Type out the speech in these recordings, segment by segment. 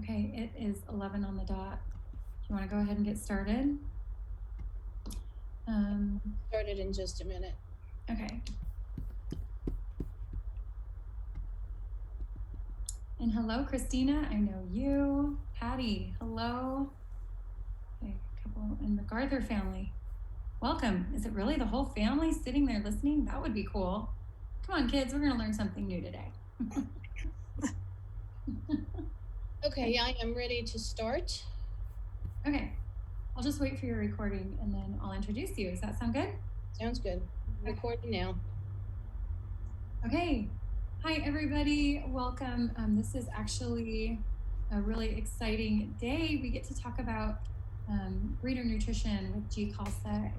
Okay, it is 11 on the dot. Do you want to go ahead and get started? Started in just a minute. Okay. And hello, Christina. I know you. Patty, hello. Okay, a couple in the Garther family. Welcome. Is it really the whole family sitting there listening? That would be cool. Come on, kids. We're going to learn something new today. Okay, I am ready to start. Okay. I'll just wait for your recording and then I'll introduce you. Does that sound good? Sounds good. Recording now. Okay. Hi, everybody. Welcome. This is actually a really exciting day. We get to talk about breeder nutrition with G. Khalsa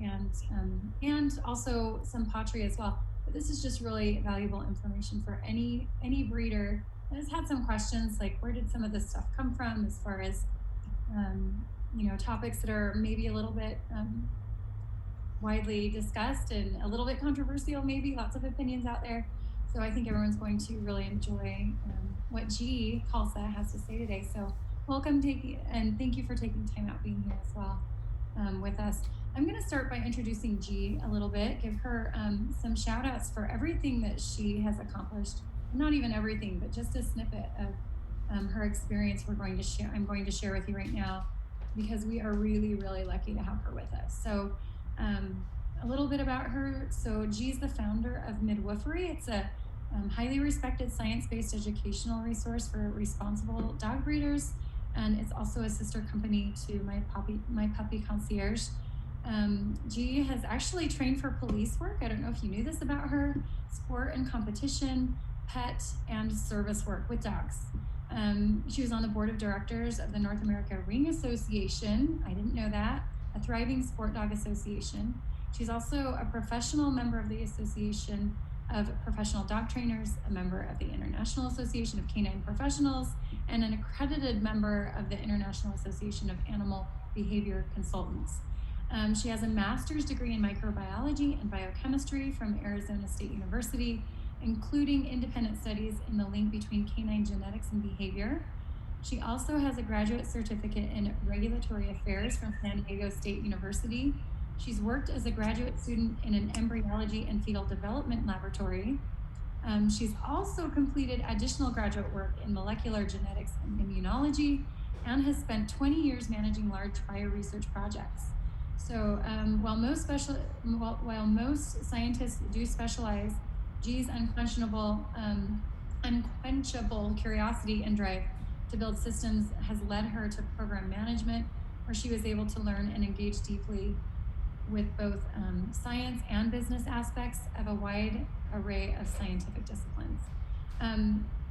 and also some pawTree as well. But this is just really valuable information for any breeder that has had some questions, like where did some of this stuff come from, as far as topics that are maybe a little bit widely discussed and a little bit controversial, maybe lots of opinions out there. So I think everyone's going to really enjoy what G. Khalsa has to say today. So welcome, and thank you for taking time out being here as well with us. I'm going to start by introducing G a little bit, give her some shout outs for everything that she has accomplished. Not even everything, but just a snippet of her experience I'm going to share with you right now, because we are really, really lucky to have her with us. So a little bit about her. So G's the founder of Midwifery. It's a highly respected science-based educational resource for responsible dog breeders, and it's also a sister company to My Puppy Concierge. G has actually trained for police work. I don't know if you knew this about her. Sport and competition, pet, and service work with dogs. She was on the board of directors of the North America Ring Association. I didn't know that. A thriving sport dog association. She's also a professional member of the Association of Professional Dog Trainers, a member of the International Association of Canine Professionals, and an accredited member of the International Association of Animal Behavior Consultants. She has a master's degree in microbiology and biochemistry from Arizona State University, including independent studies in the link between canine genetics and behavior. She also has a graduate certificate in regulatory affairs from San Diego State University. She's worked as a graduate student in an embryology and fetal development laboratory. She's also completed additional graduate work in molecular genetics and immunology, and has spent 20 years managing large bioresearch projects. So while most scientists do specialize, G's unquenchable curiosity and drive to build systems has led her to program management, where she was able to learn and engage deeply with both science and business aspects of a wide array of scientific disciplines.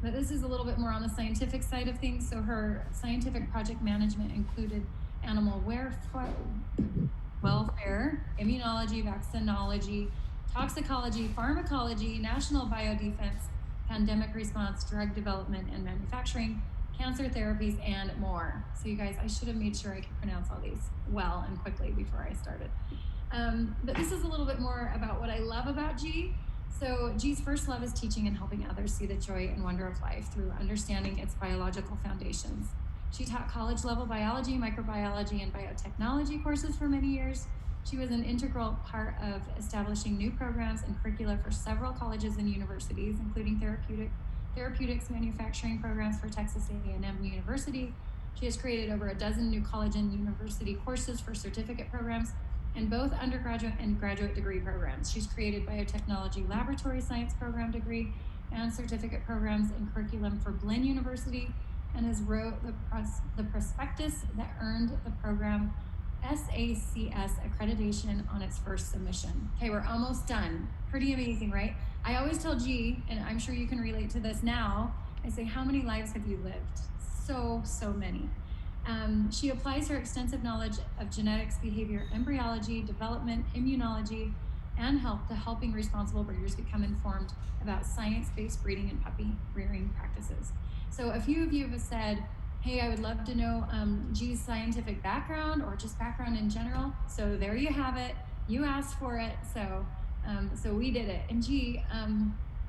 But this is a little bit more on the scientific side of things. So her scientific project management included animal welfare, immunology, vaccinology, toxicology, pharmacology, national biodefense, pandemic response, drug development and manufacturing, cancer therapies, and more. So you guys, I should have made sure I could pronounce all these well and quickly before I started. But this is a little bit more about what I love about G. So G's first love is teaching and helping others see the joy and wonder of life through understanding its biological foundations. She taught college-level biology, microbiology, and biotechnology courses for many years. She was an integral part of establishing new programs and curricula for several colleges and universities, including therapeutics manufacturing programs for Texas A&M University. She has created over a dozen new college and university courses for certificate programs in both undergraduate and graduate degree programs. She's created biotechnology laboratory science program degree and certificate programs and curriculum for Blinn University, and has wrote the prospectus that earned the program SACS accreditation on its first submission. Okay, we're almost done. Pretty amazing, right? I always tell G, and I'm sure you can relate to this now, I say, how many lives have you lived? So many. She applies her extensive knowledge of genetics, behavior, embryology, development, immunology, and health to helping responsible breeders become informed about science-based breeding and puppy rearing practices. So a few of you have said, hey, I would love to know G's scientific background or just background in general. So there you have it. You asked for it, so we did it. And G,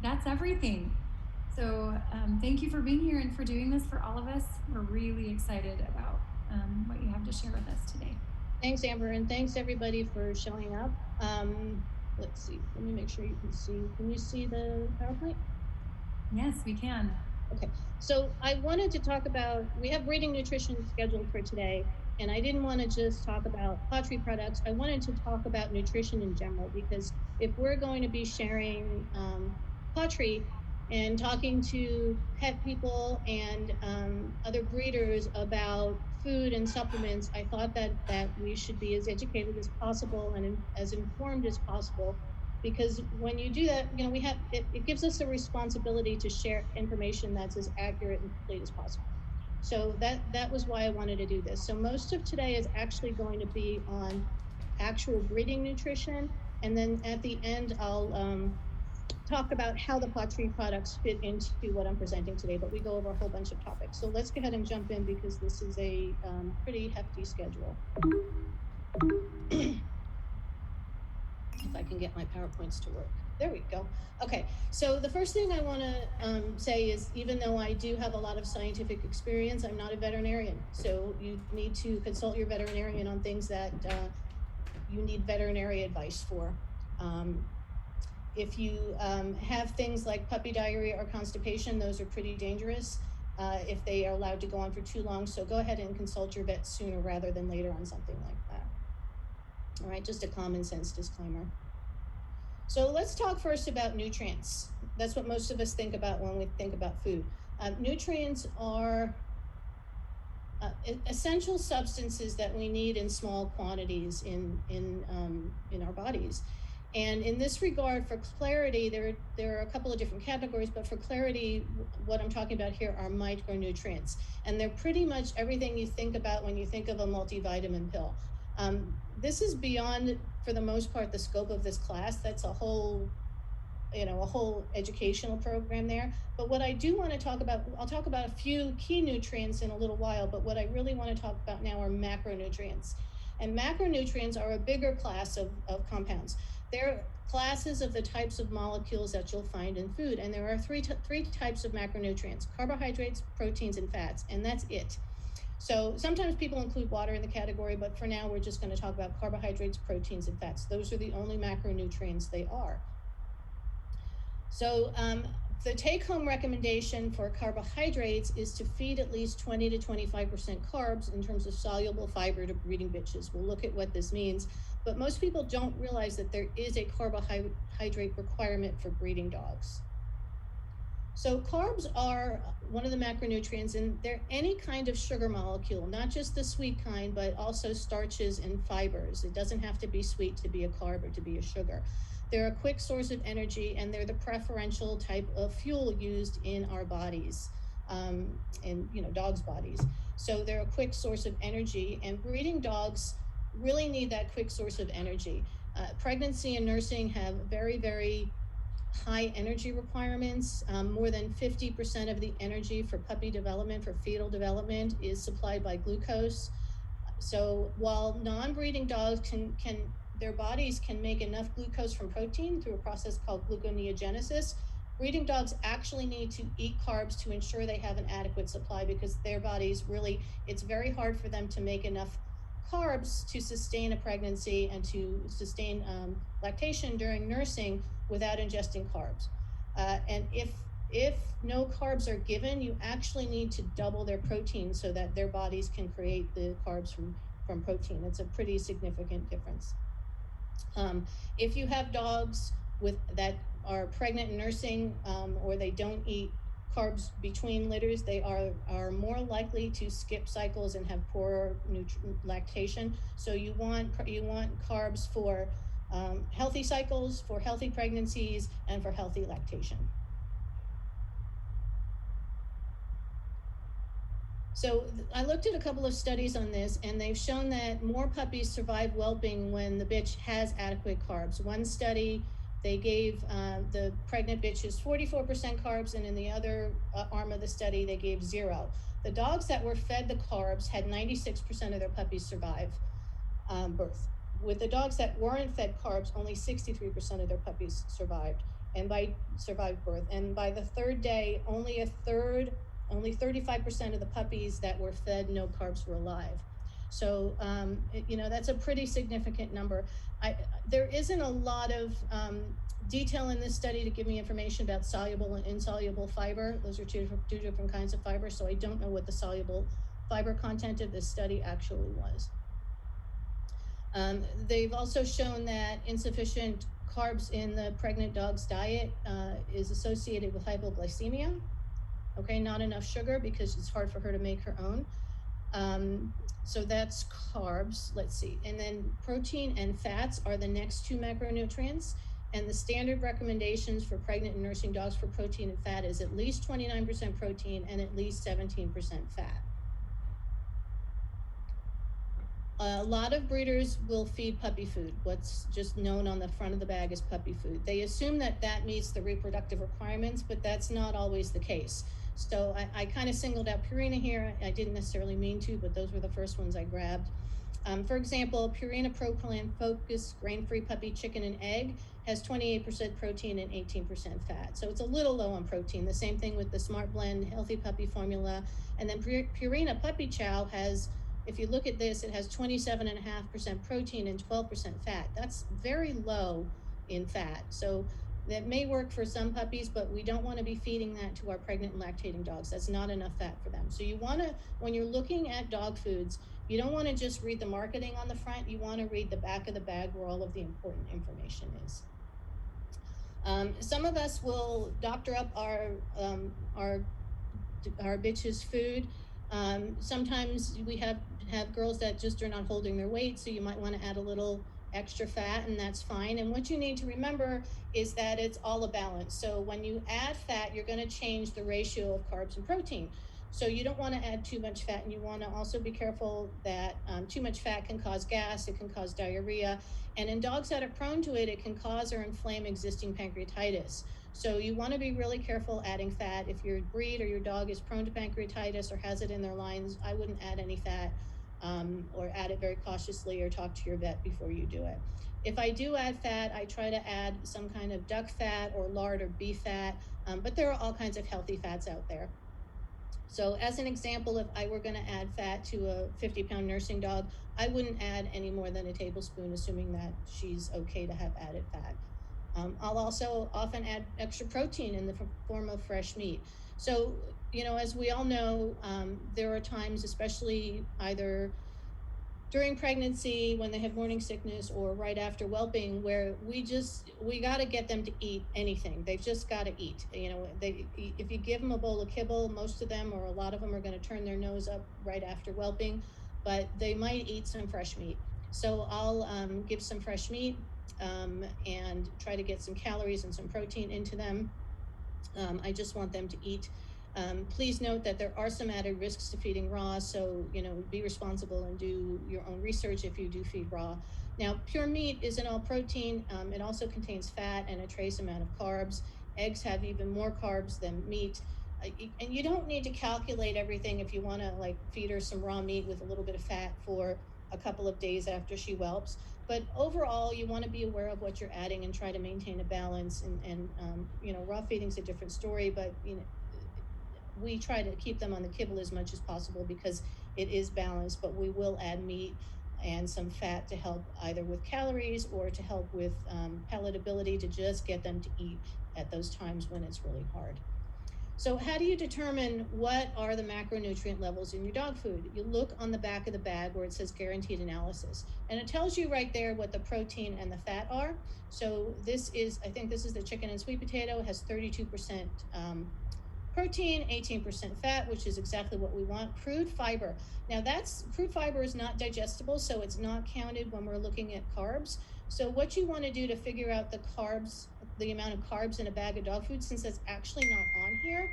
that's everything. So thank you for being here and for doing this for all of us. We're really excited about what you have to share with us today. Thanks, Amber, and thanks everybody for showing up. Let's see, let me make sure you can see. Can you see the PowerPoint? Yes, we can. Okay, so I wanted to talk about, we have breeding nutrition scheduled for today, and I didn't want to just talk about pawTree products. I wanted to talk about nutrition in general, because if we're going to be sharing pawTree and talking to pet people and other breeders about food and supplements, I thought that we should be as educated as possible and as informed as possible, because when you do that, we have it gives us a responsibility to share information that's as accurate and complete as possible. So that was why I wanted to do this. So most of today is actually going to be on actual breeding nutrition, and then at the end I'll talk about how the pawTree products fit into what I'm presenting today, but we go over a whole bunch of topics. So let's go ahead and jump in, because this is a pretty hefty schedule. If I can get my PowerPoints to work. There we go. Okay, so the first thing I want to say is, even though I do have a lot of scientific experience, I'm not a veterinarian. So you need to consult your veterinarian on things that you need veterinary advice for. If you have things like puppy diarrhea or constipation, those are pretty dangerous if they are allowed to go on for too long. So go ahead and consult your vet sooner rather than later on something like that. All right, just a common sense disclaimer. So let's talk first about nutrients. That's what most of us think about when we think about food. Nutrients are essential substances that we need in small quantities in our bodies. And in this regard, for clarity, there are a couple of different categories, but for clarity, what I'm talking about here are micronutrients. And they're pretty much everything you think about when you think of a multivitamin pill. This is beyond, for the most part, the scope of this class. That's a whole educational program there. But what I do want to talk about, I'll talk about a few key nutrients in a little while, but what I really want to talk about now are macronutrients. And macronutrients are a bigger class of compounds. They're classes of the types of molecules that you'll find in food. And there are three types of macronutrients: carbohydrates, proteins, and fats. And that's it. So sometimes people include water in the category, but for now, we're just going to talk about carbohydrates, proteins, and fats. Those are the only macronutrients they are. So the take-home recommendation for carbohydrates is to feed at least 20 to 25% carbs in terms of soluble fiber to breeding bitches. We'll look at what this means, but most people don't realize that there is a carbohydrate requirement for breeding dogs. So carbs are one of the macronutrients, and they're any kind of sugar molecule, not just the sweet kind, but also starches and fibers. It doesn't have to be sweet to be a carb or to be a sugar. They're a quick source of energy, and they're the preferential type of fuel used in our bodies, in dogs' bodies. So they're a quick source of energy, and breeding dogs really need that quick source of energy. Pregnancy and nursing have very, very high energy requirements. More than 50% of the energy for puppy development, for fetal development, is supplied by glucose. So while non-breeding dogs their bodies can make enough glucose from protein through a process called gluconeogenesis, breeding dogs actually need to eat carbs to ensure they have an adequate supply, because their bodies really, it's very hard for them to make enough carbs to sustain a pregnancy and to sustain lactation during nursing without ingesting carbs. And if no carbs are given, you actually need to double their protein so that their bodies can create the carbs from protein. It's a pretty significant difference. If you have dogs that are pregnant and nursing, or they don't eat carbs between litters, they are more likely to skip cycles and have poor lactation. So you want carbs for healthy cycles, for healthy pregnancies, and for healthy lactation. So I looked at a couple of studies on this, and they've shown that more puppies survive whelping when the bitch has adequate carbs. One study, they gave the pregnant bitches 44% carbs, and in the other arm of the study, they gave 0. The dogs that were fed the carbs had 96% of their puppies survive birth. With the dogs that weren't fed carbs, only 63% of their puppies survived. and by survived birth. And by the third day, only 35% of the puppies that were fed no carbs were alive. So, that's a pretty significant number. There isn't a lot of detail in this study to give me information about soluble and insoluble fiber. Those are two different kinds of fiber, so I don't know what the soluble fiber content of this study actually was. They've also shown that insufficient carbs in the pregnant dog's diet is associated with hypoglycemia. Okay, not enough sugar because it's hard for her to make her own. So that's carbs. Let's see. And then protein and fats are the next two macronutrients. And the standard recommendations for pregnant and nursing dogs for protein and fat is at least 29% protein and at least 17% fat. A lot of breeders will feed puppy food, what's just known on the front of the bag as puppy food. They assume that that meets the reproductive requirements, but that's not always the case. So I kind of singled out Purina here. I didn't necessarily mean to, but those were the first ones I grabbed. For example, Purina Pro Plan Focus grain-free puppy chicken and egg has 28% protein and 18% fat. So it's a little low on protein. The same thing with the Smart Blend Healthy Puppy Formula. And then Purina Puppy Chow has, if you look at this, it has 27.5% protein and 12% fat. That's very low in fat. So that may work for some puppies, but we don't want to be feeding that to our pregnant and lactating dogs. That's not enough fat for them. So you want to, when you're looking at dog foods, you don't want to just read the marketing on the front. You want to read the back of the bag where all of the important information is. Some of us will doctor up our bitches' food. Sometimes we have girls that just are not holding their weight, so you might want to add a little extra fat, and that's fine. And what you need to remember is that it's all a balance. So when you add fat, you're going to change the ratio of carbs and protein. So you don't want to add too much fat, and you want to also be careful that too much fat can cause gas, it can cause diarrhea, and in dogs that are prone to it, it can cause or inflame existing pancreatitis. So you want to be really careful adding fat. If your breed or your dog is prone to pancreatitis or has it in their lines, I wouldn't add any fat or add it very cautiously, or talk to your vet before you do it. If I do add fat, I try to add some kind of duck fat or lard or beef fat, but there are all kinds of healthy fats out there. So as an example, if I were going to add fat to a 50-pound nursing dog, I wouldn't add any more than a tablespoon, assuming that she's okay to have added fat. I'll also often add extra protein in the form of fresh meat. So, as we all know, there are times, especially either during pregnancy when they have morning sickness or right after whelping, where we got to get them to eat anything. They've just got to eat. If you give them a bowl of kibble, most of them or a lot of them are going to turn their nose up right after whelping, but they might eat some fresh meat. So I'll give some fresh meat and try to get some calories and some protein into them. I just want them to eat. Please note that there are some added risks to feeding raw, so be responsible and do your own research if you do feed raw. Now, pure meat isn't all protein. It also contains fat and a trace amount of carbs. Eggs have even more carbs than meat. And you don't need to calculate everything if you want to feed her some raw meat with a little bit of fat for a couple of days after she whelps. But overall, you want to be aware of what you're adding and try to maintain a balance. And raw feeding's a different story, but we try to keep them on the kibble as much as possible because it is balanced, but we will add meat and some fat to help either with calories or to help with palatability, to just get them to eat at those times when it's really hard. So how do you determine what are the macronutrient levels in your dog food? You look on the back of the bag where it says guaranteed analysis, and it tells you right there what the protein and the fat are. So I think this is the chicken and sweet potato. It has 32% protein, 18% fat, which is exactly what we want. Crude fiber. Now crude fiber is not digestible, so it's not counted when we're looking at carbs. So what you want to do to figure out the amount of carbs in a bag of dog food, since that's actually not on here,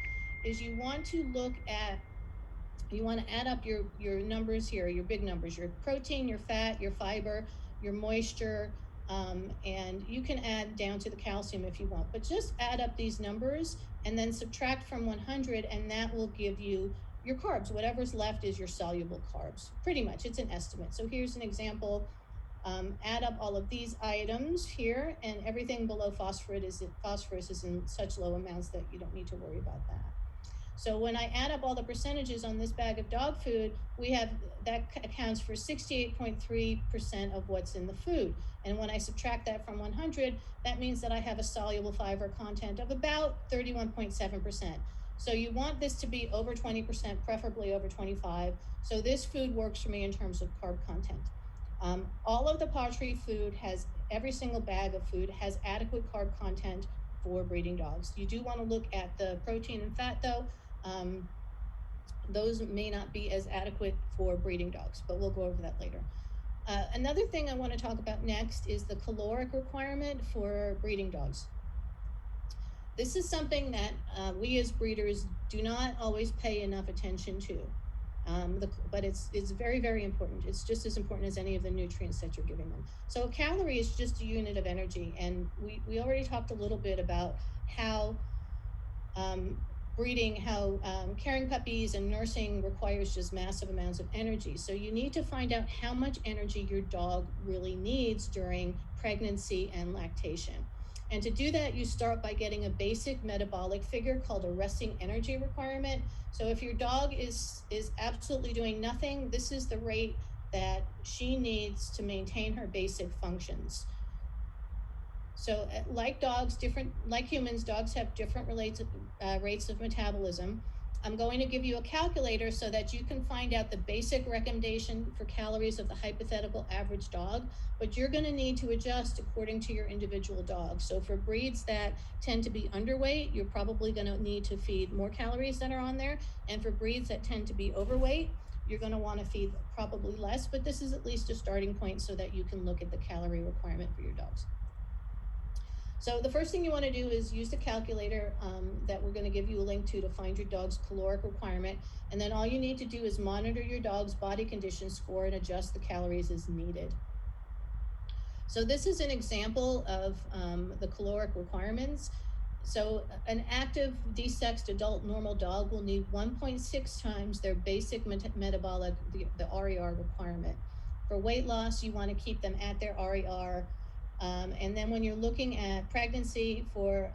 is you want to add up your numbers here, your big numbers, your protein, your fat, your fiber, your moisture, and you can add down to the calcium if you want, but just add up these numbers and then subtract from 100, and that will give you your carbs. Whatever's left is your soluble carbs. Pretty much, it's an estimate. So here's an example. Add up all of these items here, and everything below phosphorus is in such low amounts that you don't need to worry about that. So when I add up all the percentages on this bag of dog food, we have that accounts for 68.3% of what's in the food. And when I subtract that from 100, that means that I have a soluble fiber content of about 31.7%. So you want this to be over 20%, preferably over 25. So this food works for me in terms of carb content. All of the pawTree food has, every single bag of food has adequate carb content for breeding dogs. You do want to look at the protein and fat though. Those may not be as adequate for breeding dogs, but we'll go over that later. Another thing I want to talk about next is the caloric requirement for breeding dogs. This is something that we as breeders do not always pay enough attention to, but it's very, very important. It's just as important as any of the nutrients that you're giving them. So a calorie is just a unit of energy, and we already talked a little bit about how caring puppies and nursing requires just massive amounts of energy. So you need to find out how much energy your dog really needs during pregnancy and lactation. And to do that, you start by getting a basic metabolic figure called a resting energy requirement. So if your dog is absolutely doing nothing, this is the rate that she needs to maintain her basic functions. So like humans, dogs have different rates of metabolism. I'm going to give you a calculator so that you can find out the basic recommendation for calories of the hypothetical average dog, but you're going to need to adjust according to your individual dog. So for breeds that tend to be underweight, you're probably going to need to feed more calories that are on there. And for breeds that tend to be overweight, you're going to want to feed probably less, but this is at least a starting point so that you can look at the calorie requirement for your dogs. So the first thing you want to do is use the calculator that we're going to give you a link to find your dog's caloric requirement. And then all you need to do is monitor your dog's body condition score and adjust the calories as needed. So this is an example of the caloric requirements. So an active desexed adult normal dog will need 1.6 times their basic metabolic, the RER requirement. For weight loss, you want to keep them at their RER. And then when you're looking at pregnancy for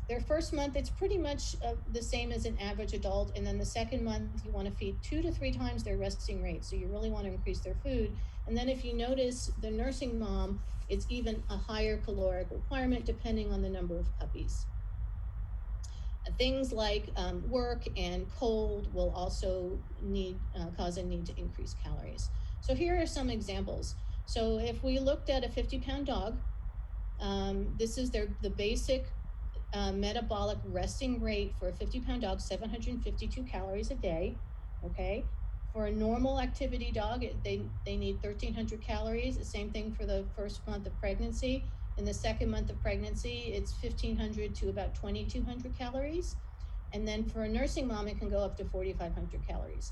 their first month, it's pretty much the same as an average adult. And then the second month, you want to feed 2 to 3 times their resting rate. So you really want to increase their food. And then if you notice the nursing mom, it's even a higher caloric requirement depending on the number of puppies. Things like work and cold will also cause a need to increase calories. So here are some examples. So if we looked at a 50-pound dog, this is the basic metabolic resting rate for a 50-pound dog, 752 calories a day, okay? For a normal activity dog, they need 1,300 calories. The same thing for the first month of pregnancy. In the second month of pregnancy, it's 1,500 to about 2,200 calories. And then for a nursing mom, it can go up to 4,500 calories.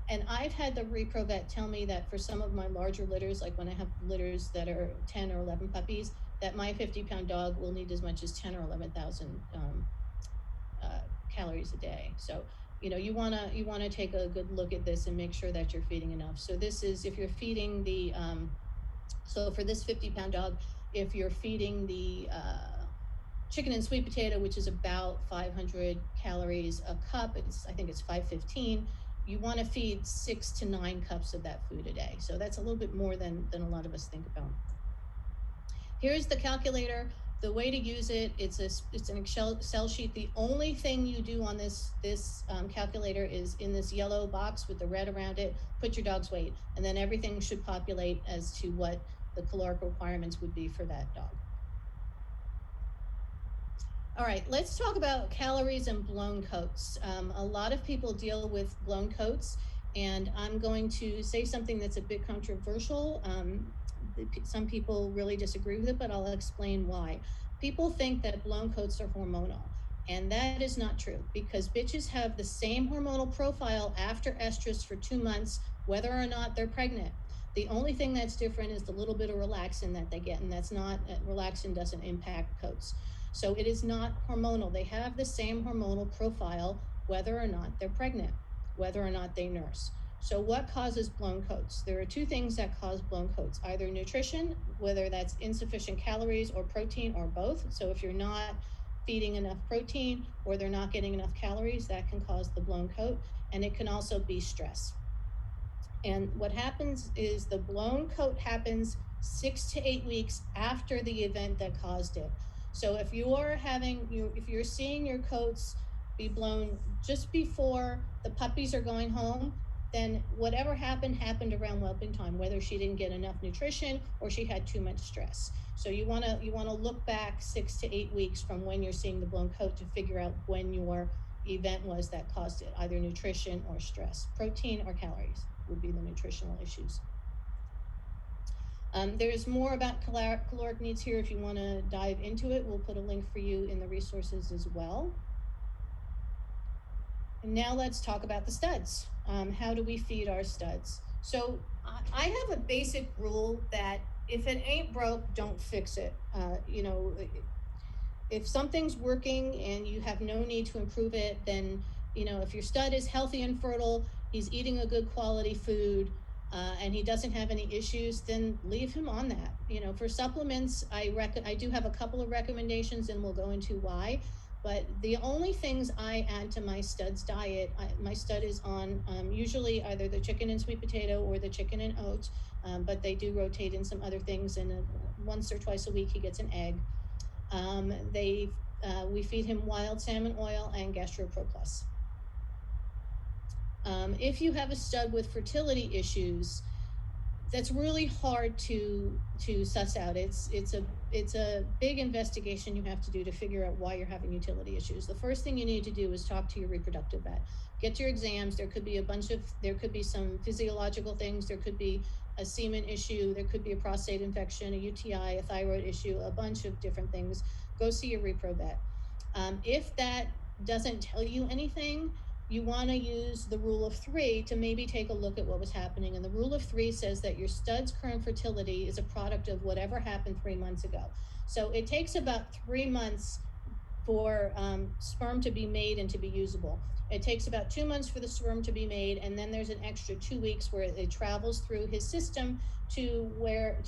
And I've had the repro vet tell me that for some of my larger litters, like when I have litters that are 10 or 11 puppies, that my 50-pound dog will need as much as 10 or 11,000 calories a day. So, you wanna take a good look at this and make sure that you're feeding enough. So this is if you're feeding the so for this 50-pound dog, if you're feeding the chicken and sweet potato, which is about 500 calories a cup, I think it's 515. You want to feed 6 to 9 cups of that food a day. So that's a little bit more than a lot of us think about. Here's the calculator. The way to use it, it's an Excel sheet. The only thing you do on this calculator is in this yellow box with the red around it, put your dog's weight, and then everything should populate as to what the caloric requirements would be for that dog. All right, let's talk about calories and blown coats. A lot of people deal with blown coats, and I'm going to say something that's a bit controversial. Some people really disagree with it, but I'll explain why. People think that blown coats are hormonal, and that is not true because bitches have the same hormonal profile after estrus for 2 months, whether or not they're pregnant. The only thing that's different is the little bit of relaxin that they get, and that's not, relaxin doesn't impact coats. So it is not hormonal. They have the same hormonal profile, whether or not they're pregnant, whether or not they nurse. So what causes blown coats? There are two things that cause blown coats, either nutrition, whether that's insufficient calories, or protein, or both. So if you're not feeding enough protein or they're not getting enough calories, that can cause the blown coat. And it can also be stress. And what happens is the blown coat happens 6 to 8 weeks after the event that caused it. So if you're seeing your coats be blown just before the puppies are going home, then whatever happened around whelping time, whether she didn't get enough nutrition or she had too much stress. So you want to look back 6 to 8 weeks from when you're seeing the blown coat to figure out when your event was that caused it, either nutrition or stress. Protein or calories would be the nutritional issues. There's more about caloric needs here if you want to dive into it. We'll put a link for you in the resources as well. And now let's talk about the studs. How do we feed our studs? So I have a basic rule that if it ain't broke, don't fix it. If something's working and you have no need to improve it, then, if your stud is healthy and fertile, he's eating a good quality food, and he doesn't have any issues, then leave him on that. For supplements, I do have a couple of recommendations, and we'll go into why. But the only things I add to my stud's diet, my stud is on usually either the chicken and sweet potato or the chicken and oats, but they do rotate in some other things. And once or twice a week, he gets an egg. We feed him wild salmon oil and GastroPro Plus. If you have a stud with fertility issues, that's really hard to suss out. It's a big investigation you have to do to figure out why you're having utility issues. The first thing you need to do is talk to your reproductive vet. Get your exams. There could be some physiological things. There could be a semen issue. There could be a prostate infection, a UTI, a thyroid issue, a bunch of different things. Go see your repro vet. If that doesn't tell you anything, you want to use the rule of three to maybe take a look at what was happening. And the rule of three says that your stud's current fertility is a product of whatever happened 3 months ago. So it takes about 3 months for sperm to be made and to be usable. It takes about 2 months for the sperm to be made, and then there's an extra 2 weeks where it travels through his system to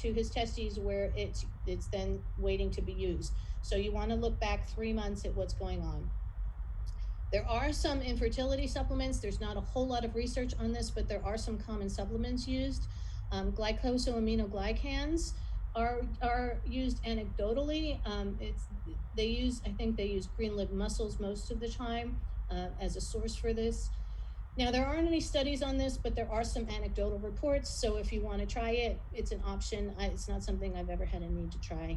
his testes, where it's then waiting to be used. So you want to look back 3 months at what's going on. There are some infertility supplements. There's not a whole lot of research on this, but there are some common supplements used. Glycosaminoglycans are used anecdotally. I think they use green lip mussels most of the time as a source for this. Now, there aren't any studies on this, but there are some anecdotal reports. So if you want to try it, it's an option. It's not something I've ever had a need to try.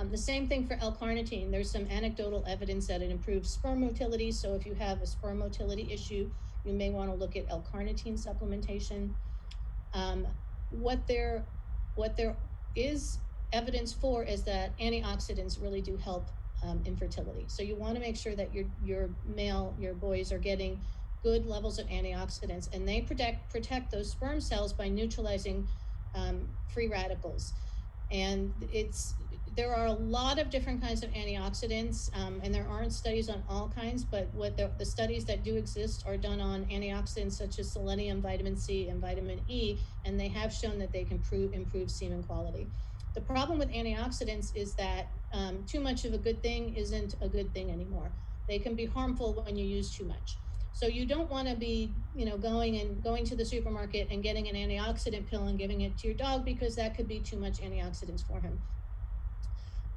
The same thing for L-carnitine. There's some anecdotal evidence that it improves sperm motility. So if you have a sperm motility issue, you may want to look at L-carnitine supplementation. What there is evidence for is that antioxidants really do help infertility. So you want to make sure that your boys are getting good levels of antioxidants, and they protect those sperm cells by neutralizing free radicals. And there are a lot of different kinds of antioxidants, and there aren't studies on all kinds, but what the studies that do exist are done on antioxidants such as selenium, vitamin C, and vitamin E, and they have shown that they can improve semen quality. The problem with antioxidants is that too much of a good thing isn't a good thing anymore. They can be harmful when you use too much. So you don't want to be, going to the supermarket and getting an antioxidant pill and giving it to your dog, because that could be too much antioxidants for him.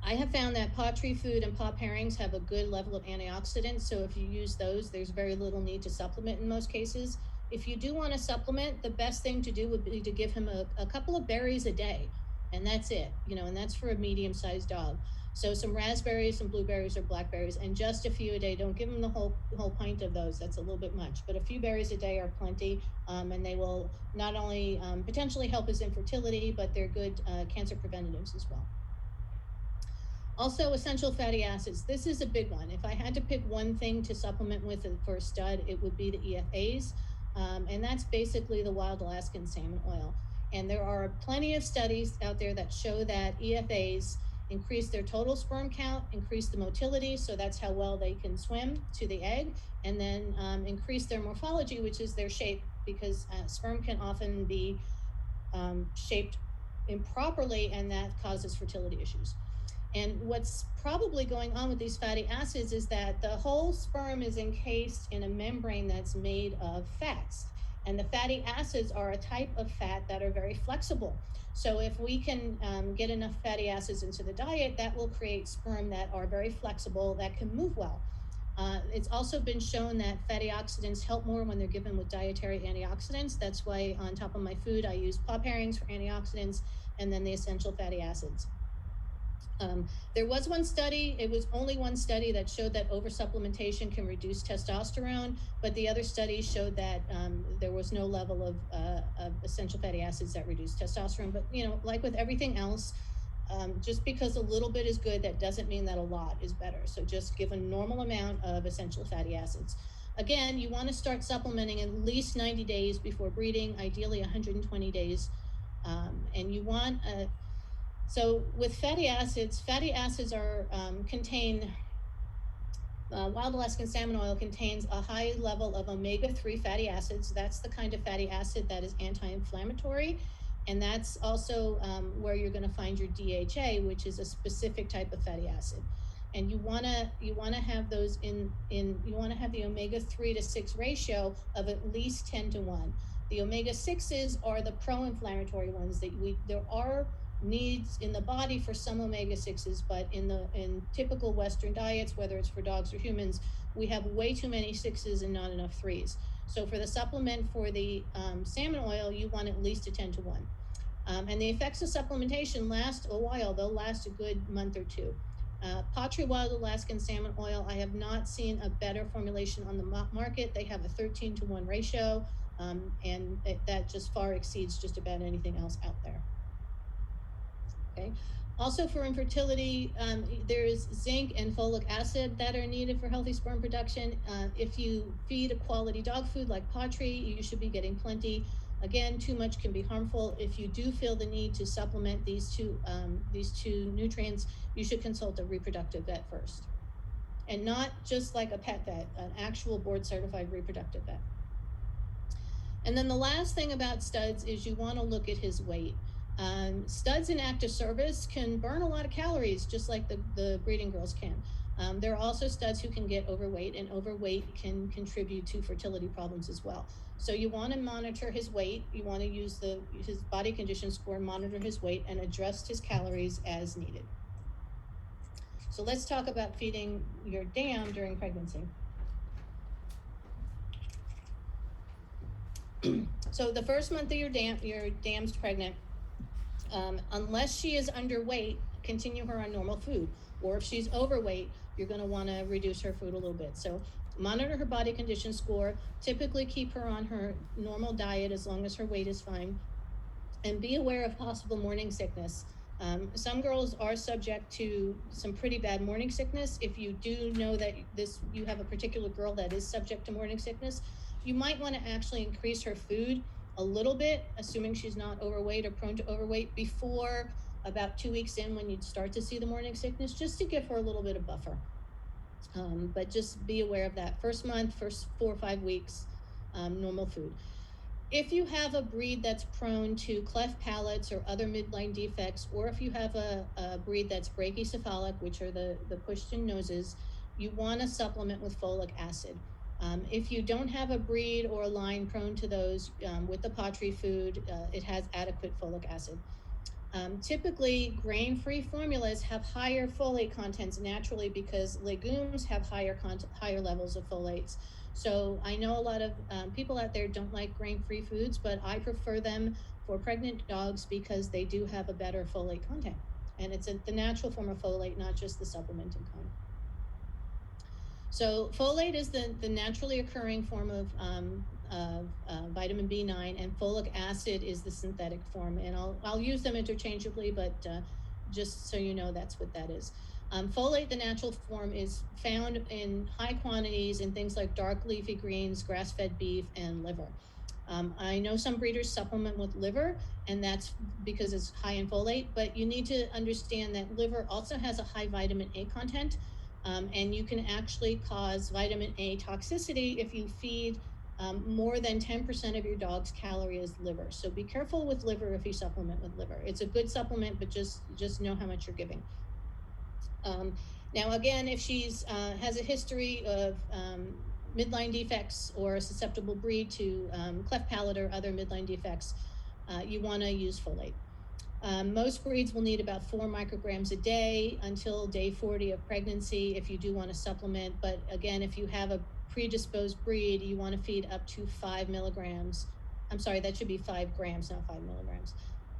I have found that pawTree food and paw pairings have a good level of antioxidants. So if you use those, there's very little need to supplement in most cases. If you do want to supplement, the best thing to do would be to give him a couple of berries a day. And that's it, and that's for a medium-sized dog. So some raspberries, some blueberries or blackberries, and just a few a day. Don't give him the whole pint of those. That's a little bit much. But a few berries a day are plenty, and they will not only potentially help his infertility, but they're good cancer preventatives as well. Also, essential fatty acids. This is a big one. If I had to pick one thing to supplement with for a stud, it would be the EFAs. And that's basically the wild Alaskan salmon oil. And there are plenty of studies out there that show that EFAs increase their total sperm count, increase the motility, so that's how well they can swim to the egg, and then increase their morphology, which is their shape, because sperm can often be shaped improperly, and that causes fertility issues. And what's probably going on with these fatty acids is that the whole sperm is encased in a membrane that's made of fats. And the fatty acids are a type of fat that are very flexible. So if we can get enough fatty acids into the diet, that will create sperm that are very flexible, that can move well. It's also been shown that fatty oxidants help more when they're given with dietary antioxidants. That's why on top of my food, I use paw pairings for antioxidants and then the essential fatty acids. There was one study, it was only one study that showed that oversupplementation can reduce testosterone, but the other studies showed that there was no level of essential fatty acids that reduced testosterone. But, you know, like with everything else, just because a little bit is good, that doesn't mean that a lot is better. So just give a normal amount of essential fatty acids. Again, you want to start supplementing at least 90 days before breeding, ideally 120 days. And you want so with fatty acids are contain wild Alaskan salmon oil contains a high level of omega-3 fatty acids. That's the kind of fatty acid that is anti-inflammatory. And that's also where you're going to find your DHA, which is a specific type of fatty acid. And you want to have those you want to have the omega-3 to 6 ratio of at least 10 to 1. The omega-6s are the pro-inflammatory ones that there are needs in the body for some omega-6s, but in typical Western diets, whether it's for dogs or humans, we have way too many 6s and not enough 3s. So for the supplement for the salmon oil, you want at least a 10 to 1. And the effects of supplementation last a while. They'll last a good month or two. pawTree Wild Alaskan Salmon Oil, I have not seen a better formulation on the market. They have a 13 to 1 ratio, and that just far exceeds just about anything else out there. Okay. Also for infertility, there's zinc and folic acid that are needed for healthy sperm production. If you feed a quality dog food like pawTree, you should be getting plenty. Again, too much can be harmful. If you do feel the need to supplement these two nutrients, you should consult a reproductive vet first. And not just like a pet vet, an actual board certified reproductive vet. And then the last thing about studs is you want to look at his weight. Studs in active service can burn a lot of calories, just like the breeding girls can. There are also studs who can get overweight, and overweight can contribute to fertility problems as well. So you want to monitor his weight. You want to use his body condition score, monitor his weight, and adjust his calories as needed. So let's talk about feeding your dam during pregnancy. So the first month of your dam's pregnant, unless she is underweight, continue her on normal food. Or if she's overweight, you're going to want to reduce her food a little bit. So monitor her body condition score, typically keep her on her normal diet as long as her weight is fine, and be aware of possible morning sickness. Some girls are subject to some pretty bad morning sickness. If you do know that you have a particular girl that is subject to morning sickness, you might want to actually increase her food a little bit, assuming she's not overweight or prone to overweight, before about 2 weeks in, when you'd start to see the morning sickness, just to give her a little bit of buffer. But just be aware of that. First month, first 4 or 5 weeks, normal food. If you have a breed that's prone to cleft palates or other midline defects, or if you have a breed that's brachycephalic, which are the pushed-in noses, you want to supplement with folic acid. If you don't have a breed or a line prone to those, with the pawTree food, it has adequate folic acid. Typically, grain-free formulas have higher folate contents naturally because legumes have higher levels of folates. So I know a lot of people out there don't like grain-free foods, but I prefer them for pregnant dogs because they do have a better folate content. And it's the natural form of folate, not just the supplemented kind. So folate is the naturally occurring form of vitamin B9, and folic acid is the synthetic form. And I'll use them interchangeably, but just so you know, that's what that is. Folate, the natural form, is found in high quantities in things like dark leafy greens, grass-fed beef, and liver. I know some breeders supplement with liver, and that's because it's high in folate, but you need to understand that liver also has a high vitamin A content, and you can actually cause vitamin A toxicity if you feed more than 10% of your dog's calorie is liver. So be careful with liver if you supplement with liver. It's a good supplement, but just know how much you're giving. Now, again, if she's has a history of midline defects or a susceptible breed to cleft palate or other midline defects, you want to use folate. Most breeds will need about 4 micrograms a day until day 40 of pregnancy if you do want to supplement. But again, if you have a predisposed breed, you want to feed up to 5 milligrams. I'm sorry, that should be 5 grams, not 5 milligrams.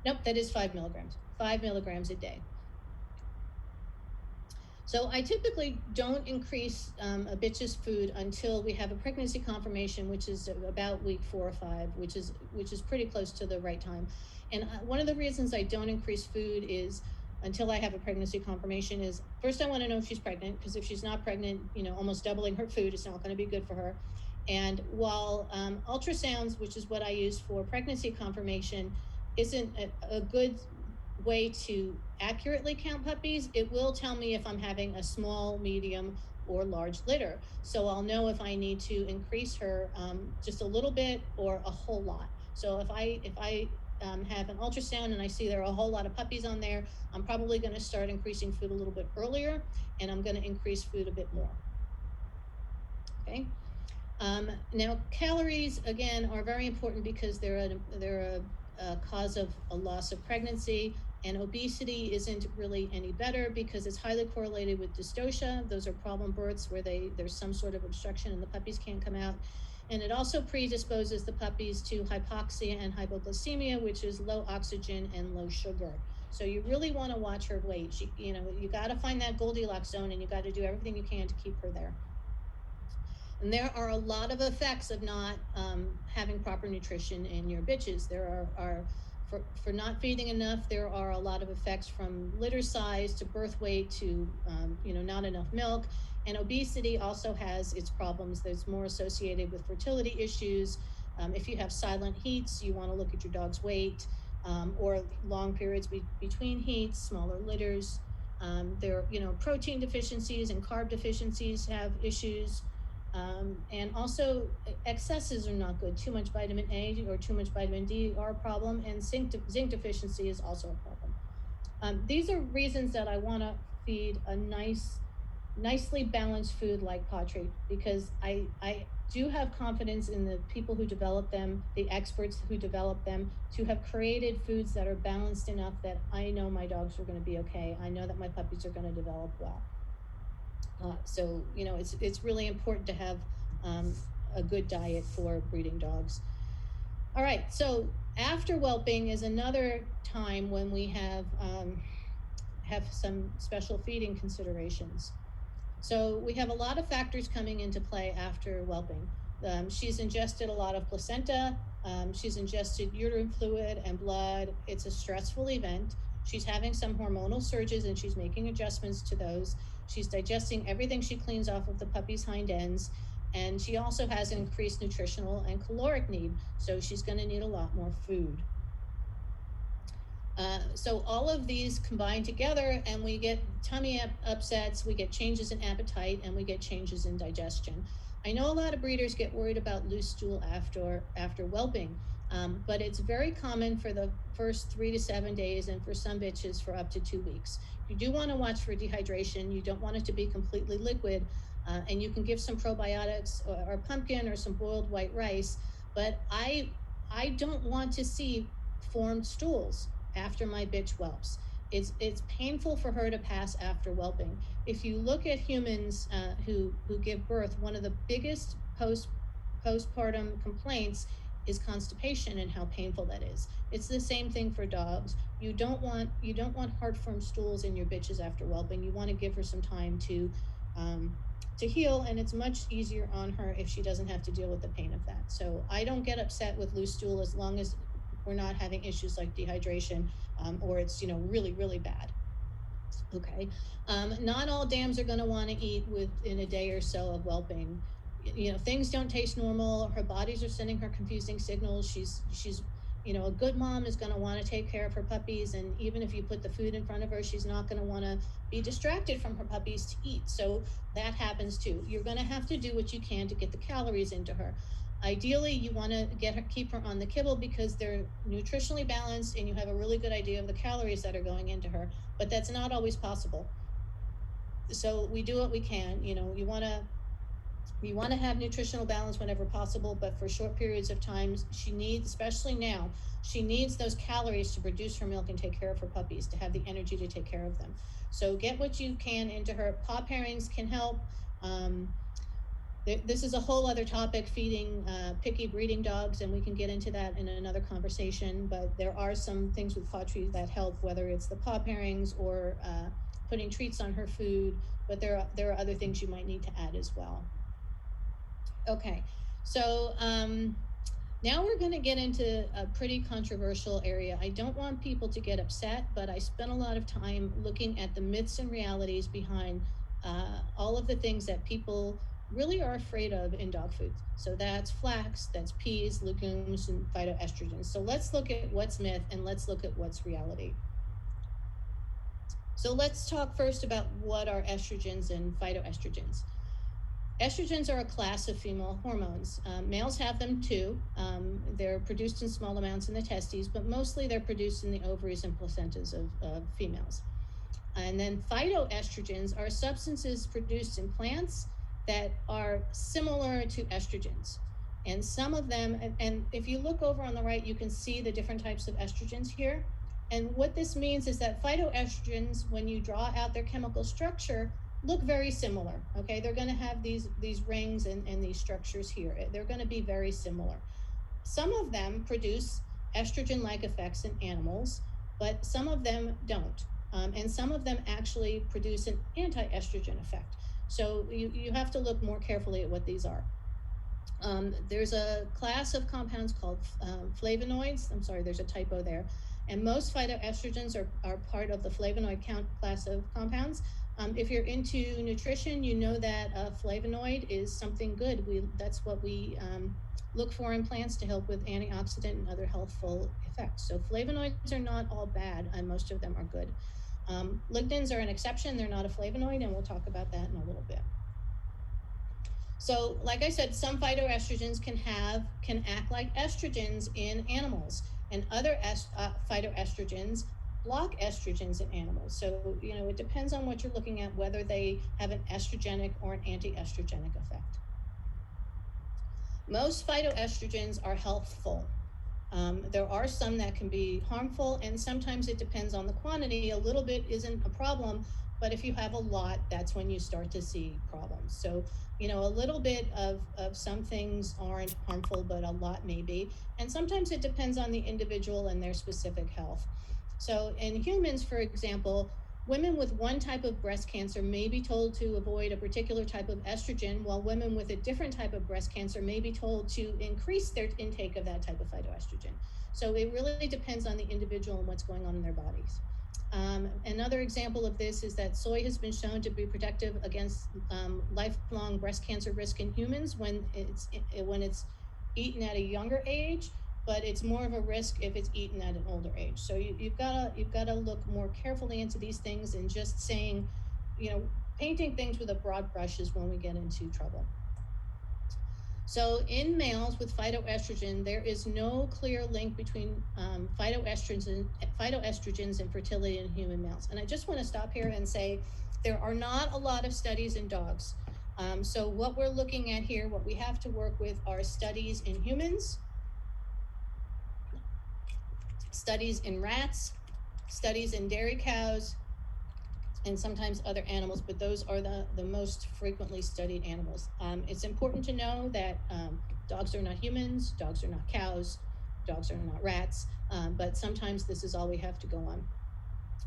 Nope, that is 5 milligrams. 5 milligrams a day. So I typically don't increase a bitch's food until we have a pregnancy confirmation, which is about week 4 or 5, which is pretty close to the right time. And one of the reasons I don't increase food is until I have a pregnancy confirmation is first I want to know if she's pregnant, because if she's not pregnant, almost doubling her food is not going to be good for her. And while ultrasounds, which is what I use for pregnancy confirmation, isn't a good way to accurately count puppies, it will tell me if I'm having a small, medium, or large litter. So I'll know if I need to increase her just a little bit or a whole lot. So if I have an ultrasound and I see there are a whole lot of puppies on there, I'm probably going to start increasing food a little bit earlier, and I'm going to increase food a bit more. Okay. Now, calories, again, are very important because they're a cause of a loss of pregnancy, and obesity isn't really any better because it's highly correlated with dystocia. Those are problem births where there's some sort of obstruction and the puppies can't come out. And it also predisposes the puppies to hypoxia and hypoglycemia, which is low oxygen and low sugar. So you really want to watch her weight. You got to find that Goldilocks zone, and you got to do everything you can to keep her there. And there are a lot of effects of not having proper nutrition in your bitches. There are for not feeding enough, there are a lot of effects from litter size to birth weight to not enough milk. And obesity also has its problems. That's more associated with fertility issues. If you have silent heats, you want to look at your dog's weight, or long periods between heats, smaller litters. Protein deficiencies and carb deficiencies have issues. And also excesses are not good. Too much vitamin A or too much vitamin D are a problem, and zinc deficiency is also a problem. These are reasons that I want to feed a nicely balanced food like pawTree, because I do have confidence in the people who develop them, the experts who develop them, to have created foods that are balanced enough that I know my dogs are going to be okay. I know that my puppies are going to develop well. So it's really important to have a good diet for breeding dogs. All right, so after whelping is another time when we have some special feeding considerations. So we have a lot of factors coming into play after whelping. She's ingested a lot of placenta. She's ingested uterine fluid and blood. It's a stressful event. She's having some hormonal surges, and she's making adjustments to those. She's digesting everything she cleans off of the puppy's hind ends. And she also has an increased nutritional and caloric need. So she's going to need a lot more food. So all of these combine together, and we get tummy upsets, we get changes in appetite, and we get changes in digestion. I know a lot of breeders get worried about loose stool after whelping, but it's very common for the first 3 to 7 days, and for some bitches for up to 2 weeks. You do want to watch for dehydration. You don't want it to be completely liquid, and you can give some probiotics or pumpkin or some boiled white rice, but I don't want to see formed stools after my bitch whelps. It's painful for her to pass after whelping. If you look at humans who give birth, one of the biggest postpartum complaints is constipation and how painful that is. It's the same thing for dogs. You don't want hard firm stools in your bitches after whelping. You want to give her some time to heal, and it's much easier on her if she doesn't have to deal with the pain of that. So I don't get upset with loose stool as long as we're not having issues like dehydration, or it's really, really bad. Okay. Not all dams are going to want to eat within a day or so of whelping. Things don't taste normal. Her bodies are sending her confusing signals. She's a good mom is going to want to take care of her puppies, and even if you put the food in front of her, she's not going to want to be distracted from her puppies to eat. So that happens too. You're going to have to do what you can to get the calories into her. Ideally, you want to keep her on the kibble because they're nutritionally balanced and you have a really good idea of the calories that are going into her, but that's not always possible. So we do what we can. You want to have nutritional balance whenever possible, but for short periods of time, she needs, especially now, she needs those calories to produce her milk and take care of her puppies, to have the energy to take care of them. So get what you can into her. Paw pairings can help. This is a whole other topic, feeding picky breeding dogs, and we can get into that in another conversation, but there are some things with pawTree that help, whether it's the paw pairings or putting treats on her food, but there are other things you might need to add as well. Okay, so now we're going to get into a pretty controversial area. I don't want people to get upset, but I spent a lot of time looking at the myths and realities behind all of the things that people really are afraid of in dog food. So that's flax, that's peas, legumes, and phytoestrogens. So let's look at what's myth and let's look at what's reality. So let's talk first about what are estrogens and phytoestrogens. Estrogens are a class of female hormones. Males have them too. They're produced in small amounts in the testes, but mostly they're produced in the ovaries and placentas of females. And then phytoestrogens are substances produced in plants that are similar to estrogens. And some of them, and if you look over on the right, you can see the different types of estrogens here. And what this means is that phytoestrogens, when you draw out their chemical structure, look very similar. Okay, they're going to have these rings and these structures here. They're going to be very similar. Some of them produce estrogen-like effects in animals, but some of them don't. And some of them actually produce an anti-estrogen effect. So you have to look more carefully at what these are. There's a class of compounds called flavonoids. I'm sorry, there's a typo there. And most phytoestrogens are part of the flavonoid class of compounds. If you're into nutrition, you know that a flavonoid is something good. That's what we look for in plants to help with antioxidant and other healthful effects. So flavonoids are not all bad, and most of them are good. Lignans are an exception. They're not a flavonoid, and we'll talk about that in a little bit. So, like I said, some phytoestrogens can act like estrogens in animals, and other phytoestrogens block estrogens in animals. So, it depends on what you're looking at, whether they have an estrogenic or an anti-estrogenic effect. Most phytoestrogens are healthful. There are some that can be harmful, and sometimes it depends on the quantity. A little bit isn't a problem, but if you have a lot, that's when you start to see problems. So, a little bit of some things aren't harmful, but a lot may be. And sometimes it depends on the individual and their specific health. So in humans, for example, women with one type of breast cancer may be told to avoid a particular type of estrogen, while women with a different type of breast cancer may be told to increase their intake of that type of phytoestrogen. So it really depends on the individual and what's going on in their bodies. Another example of this is that soy has been shown to be protective against lifelong breast cancer risk in humans when it's eaten at a younger age, but it's more of a risk if it's eaten at an older age. So you've got to look more carefully into these things, and just saying, painting things with a broad brush is when we get into trouble. So in males with phytoestrogen, there is no clear link between phytoestrogens and fertility in human males. And I just want to stop here and say there are not a lot of studies in dogs. So what we're looking at here, what we have to work with are studies in humans, studies in rats, studies in dairy cows, and sometimes other animals, but those are the most frequently studied animals. It's important to know that dogs are not humans, dogs are not cows, dogs are not rats, but sometimes this is all we have to go on.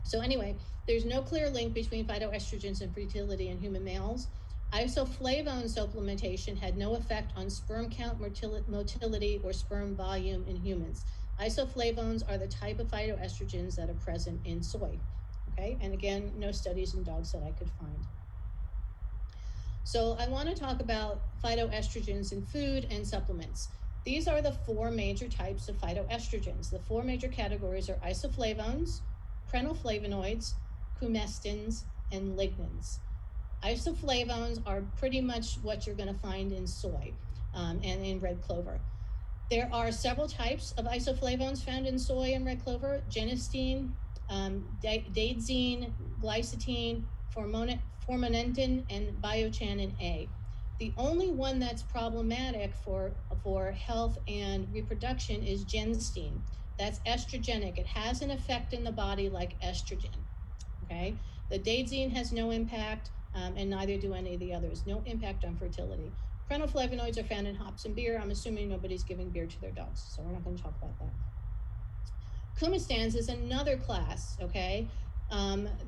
So anyway, there's no clear link between phytoestrogens and fertility in human males. Isoflavone supplementation had no effect on sperm count, motility, or sperm volume in humans. Isoflavones are the type of phytoestrogens that are present in soy. Okay, and again, no studies in dogs that I could find. So I want to talk about phytoestrogens in food and supplements. These are the four major types of phytoestrogens. The four major categories are isoflavones, prenylflavonoids, coumestins, and lignans. Isoflavones are pretty much what you're going to find in soy. and in red clover. There are several types of isoflavones found in soy and red clover: genistein, daidzein, glycine, formonentin, and biochanin A. The only one that's problematic for health and reproduction is genistein. That's estrogenic. It has an effect in the body like estrogen. Okay, the daidzein has no impact, and neither do any of the others. No impact on fertility. Prenoflavonoids are found in hops and beer. I'm assuming nobody's giving beer to their dogs, so we're not going to talk about that. Coumestans is another class, okay?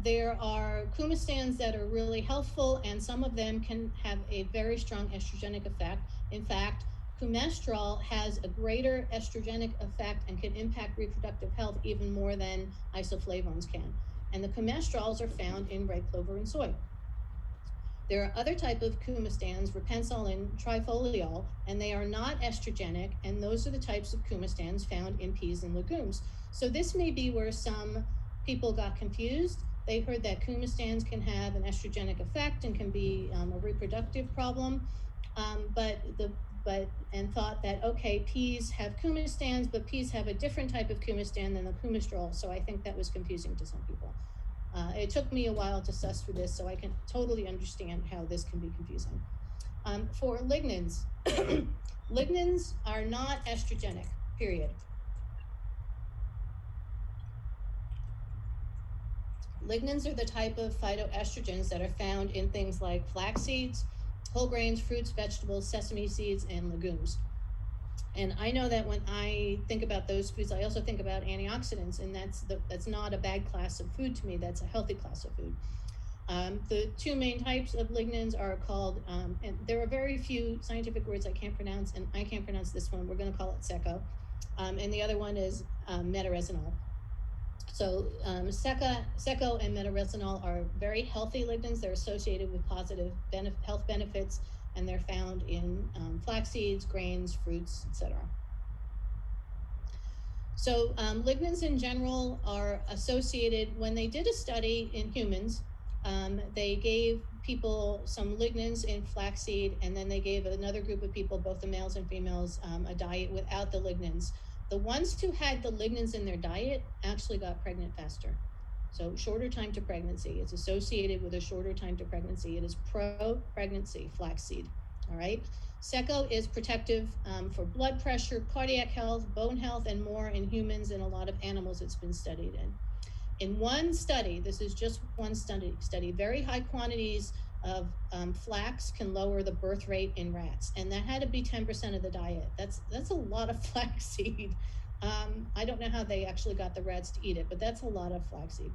There are coumestans that are really healthful, and some of them can have a very strong estrogenic effect. In fact, coumestrol has a greater estrogenic effect and can impact reproductive health even more than isoflavones can. And the coumestrols are found in red clover and soy. There are other type of coumestans, ropensol and trifoliol, and they are not estrogenic, and those are the types of coumestans found in peas and legumes. So this may be where some people got confused. They heard that coumestans can have an estrogenic effect and can be a reproductive problem, and thought that, okay, peas have coumestans, but peas have a different type of coumestan than the coumestrol. So I think that was confusing to some people. It took me a while to suss through this, so I can totally understand how this can be confusing. For lignans, lignans are not estrogenic, period. Lignans are the type of phytoestrogens that are found in things like flax seeds, whole grains, fruits, vegetables, sesame seeds, and legumes. And I know that when I think about those foods, I also think about antioxidants, and that's not a bad class of food to me. That's a healthy class of food. The two main types of lignans are called, and there are very few scientific words I can't pronounce, and I can't pronounce this one. We're going to call it seco. And the other one is metaresinol. So seco and metaresinol are very healthy lignans. They're associated with positive health benefits, and they're found in flax seeds, grains, fruits, etc. So lignans in general are associated. When they did a study in humans, they gave people some lignans in flaxseed, and then they gave another group of people, both the males and females, a diet without the lignans. The ones who had the lignans in their diet actually got pregnant faster. So shorter time to pregnancy. It's associated with a shorter time to pregnancy. It is pro-pregnancy flaxseed. All right. Seco is protective for blood pressure, cardiac health, bone health, and more in humans and a lot of animals it's been studied in. In one study, this is just one study, very high quantities of flax can lower the birth rate in rats, and that had to be 10% of the diet. That's a lot of flaxseed. I don't know how they actually got the rats to eat it, but that's a lot of flaxseed.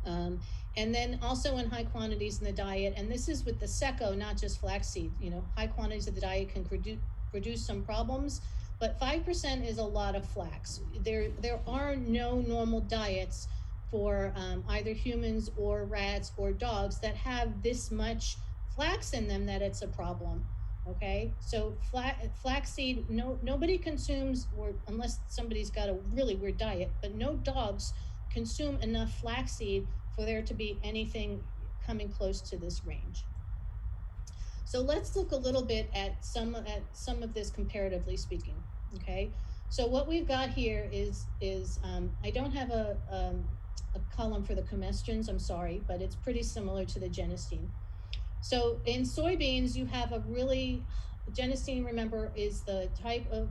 And then also in high quantities in the diet, and this is with the seco, not just flaxseed. High quantities of the diet can produce some problems, but 5% is a lot of flax. There are no normal diets for either humans or rats or dogs that have this much flax in them that it's a problem. Okay, so flaxseed, nobody consumes, or unless somebody's got a really weird diet, but no dogs consume enough flaxseed for there to be anything coming close to this range. So let's look a little bit at some of this comparatively speaking. Okay, so what we've got here is I don't have a column for the coumestans, I'm sorry, but it's pretty similar to the genistein. So in soybeans, you have a really, genistein, remember, is the type of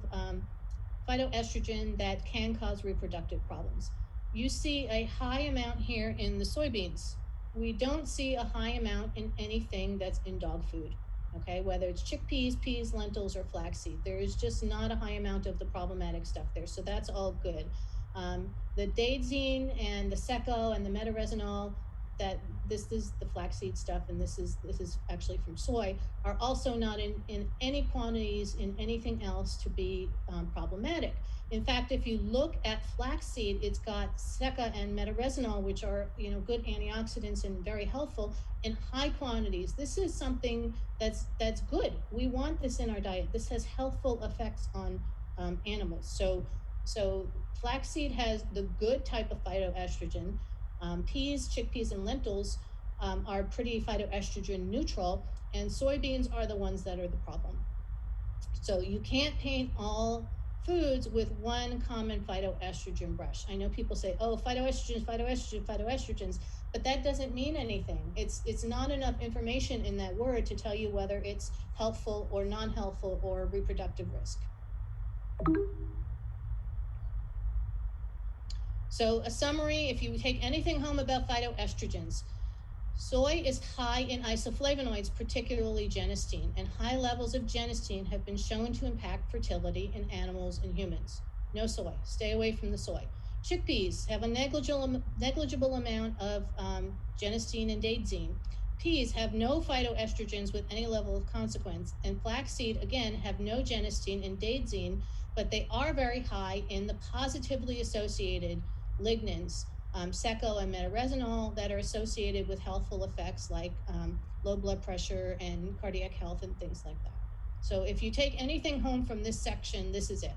phytoestrogen that can cause reproductive problems. You see a high amount here in the soybeans. We don't see a high amount in anything that's in dog food, okay? Whether it's chickpeas, peas, lentils, or flaxseed. There is just not a high amount of the problematic stuff there, so that's all good. The daidzein and the seco and the metaresinol, that this is the flaxseed stuff, and this is actually from soy, are also not in any quantities in anything else to be problematic. In fact, if you look at flaxseed, it's got seca and metaresinol, which are good antioxidants and very helpful in high quantities. This is something that's good. We want this in our diet. This has healthful effects on animals. So flaxseed has the good type of phytoestrogen. Peas, chickpeas, and lentils are pretty phytoestrogen neutral, and soybeans are the ones that are the problem. So you can't paint all foods with one common phytoestrogen brush. I know people say, oh, phytoestrogens, phytoestrogens, phytoestrogens, but that doesn't mean anything. It's not enough information in that word to tell you whether it's helpful or non-helpful or reproductive risk. So a summary, if you take anything home about phytoestrogens, soy is high in isoflavonoids, particularly genistein, and high levels of genistein have been shown to impact fertility in animals and humans. No soy. Stay away from the soy. Chickpeas have a negligible amount of genistein and daidzein. Peas have no phytoestrogens with any level of consequence, and flaxseed, again, have no genistein and daidzein, but they are very high in the positively associated lignans, seco and metaresinol, that are associated with healthful effects like low blood pressure and cardiac health and things like that. So if you take anything home from this section, this is it.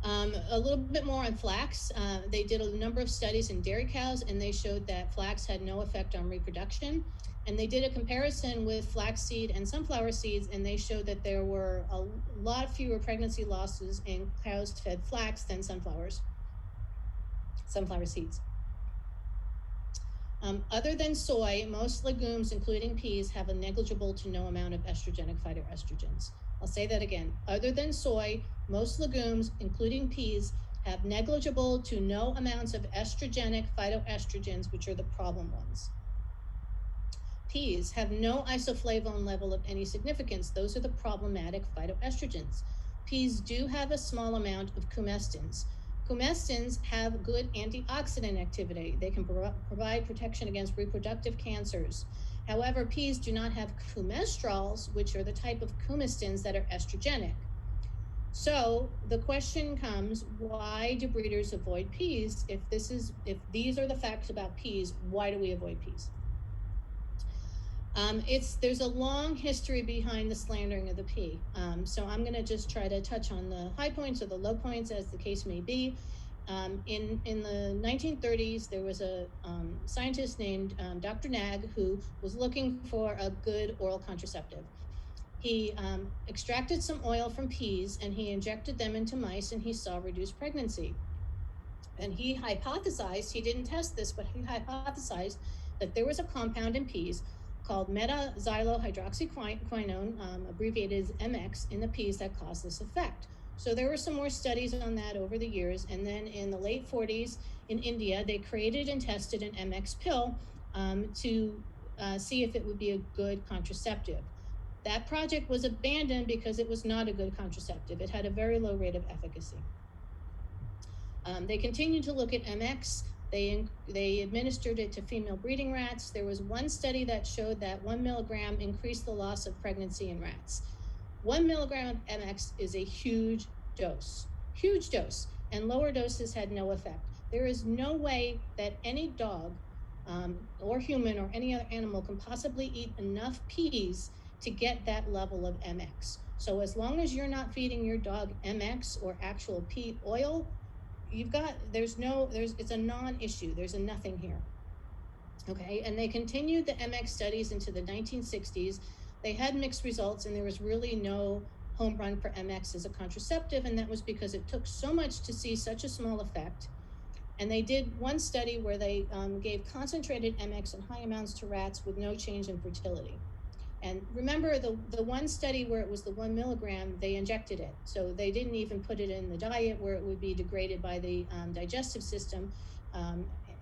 A little bit more on flax. They did a number of studies in dairy cows, and they showed that flax had no effect on reproduction. And they did a comparison with flaxseed and sunflower seeds, and they showed that there were a lot fewer pregnancy losses in cows fed flax than sunflower seeds. Other than soy, most legumes, including peas, have a negligible to no amount of estrogenic phytoestrogens. I'll say that again. Other than soy, most legumes, including peas, have negligible to no amounts of estrogenic phytoestrogens, which are the problem ones. Peas have no isoflavone level of any significance. Those are the problematic phytoestrogens. Peas do have a small amount of comestins. Comestins have good antioxidant activity. They can provide protection against reproductive cancers. However, peas do not have comestrols, which are the type of comestins that are estrogenic. So the question comes, why do breeders avoid peas? If these are the facts about peas, why do we avoid peas? There's a long history behind the slandering of the pea. So I'm going to just try to touch on the high points or the low points, as the case may be. In the 1930s, there was a scientist named Dr. Nag who was looking for a good oral contraceptive. He extracted some oil from peas and he injected them into mice, and he saw reduced pregnancy. And he hypothesized, he didn't test this, but he hypothesized that there was a compound in peas called metaxylohydroxyquinone, abbreviated as MX, in the peas that caused this effect. So there were some more studies on that over the years. And then in the late 40s in India, they created and tested an MX pill to see if it would be a good contraceptive. That project was abandoned because it was not a good contraceptive. It had a very low rate of efficacy. They continued to look at MX. They administered it to female breeding rats. There was one study that showed that 1 milligram increased the loss of pregnancy in rats. 1 milligram of MX is a huge dose, and lower doses had no effect. There is no way that any dog or human or any other animal can possibly eat enough peas to get that level of MX. So as long as you're not feeding your dog MX or actual pea oil, it's a non-issue. There's a nothing here. Okay, and they continued the MX studies into the 1960s. They had mixed results, and there was really no home run for MX as a contraceptive, and that was because it took so much to see such a small effect. And they did one study where they gave concentrated MX in high amounts to rats with no change in fertility. And remember, the one study where it was the 1 milligram, they injected it. So they didn't even put it in the diet where it would be degraded by the digestive system.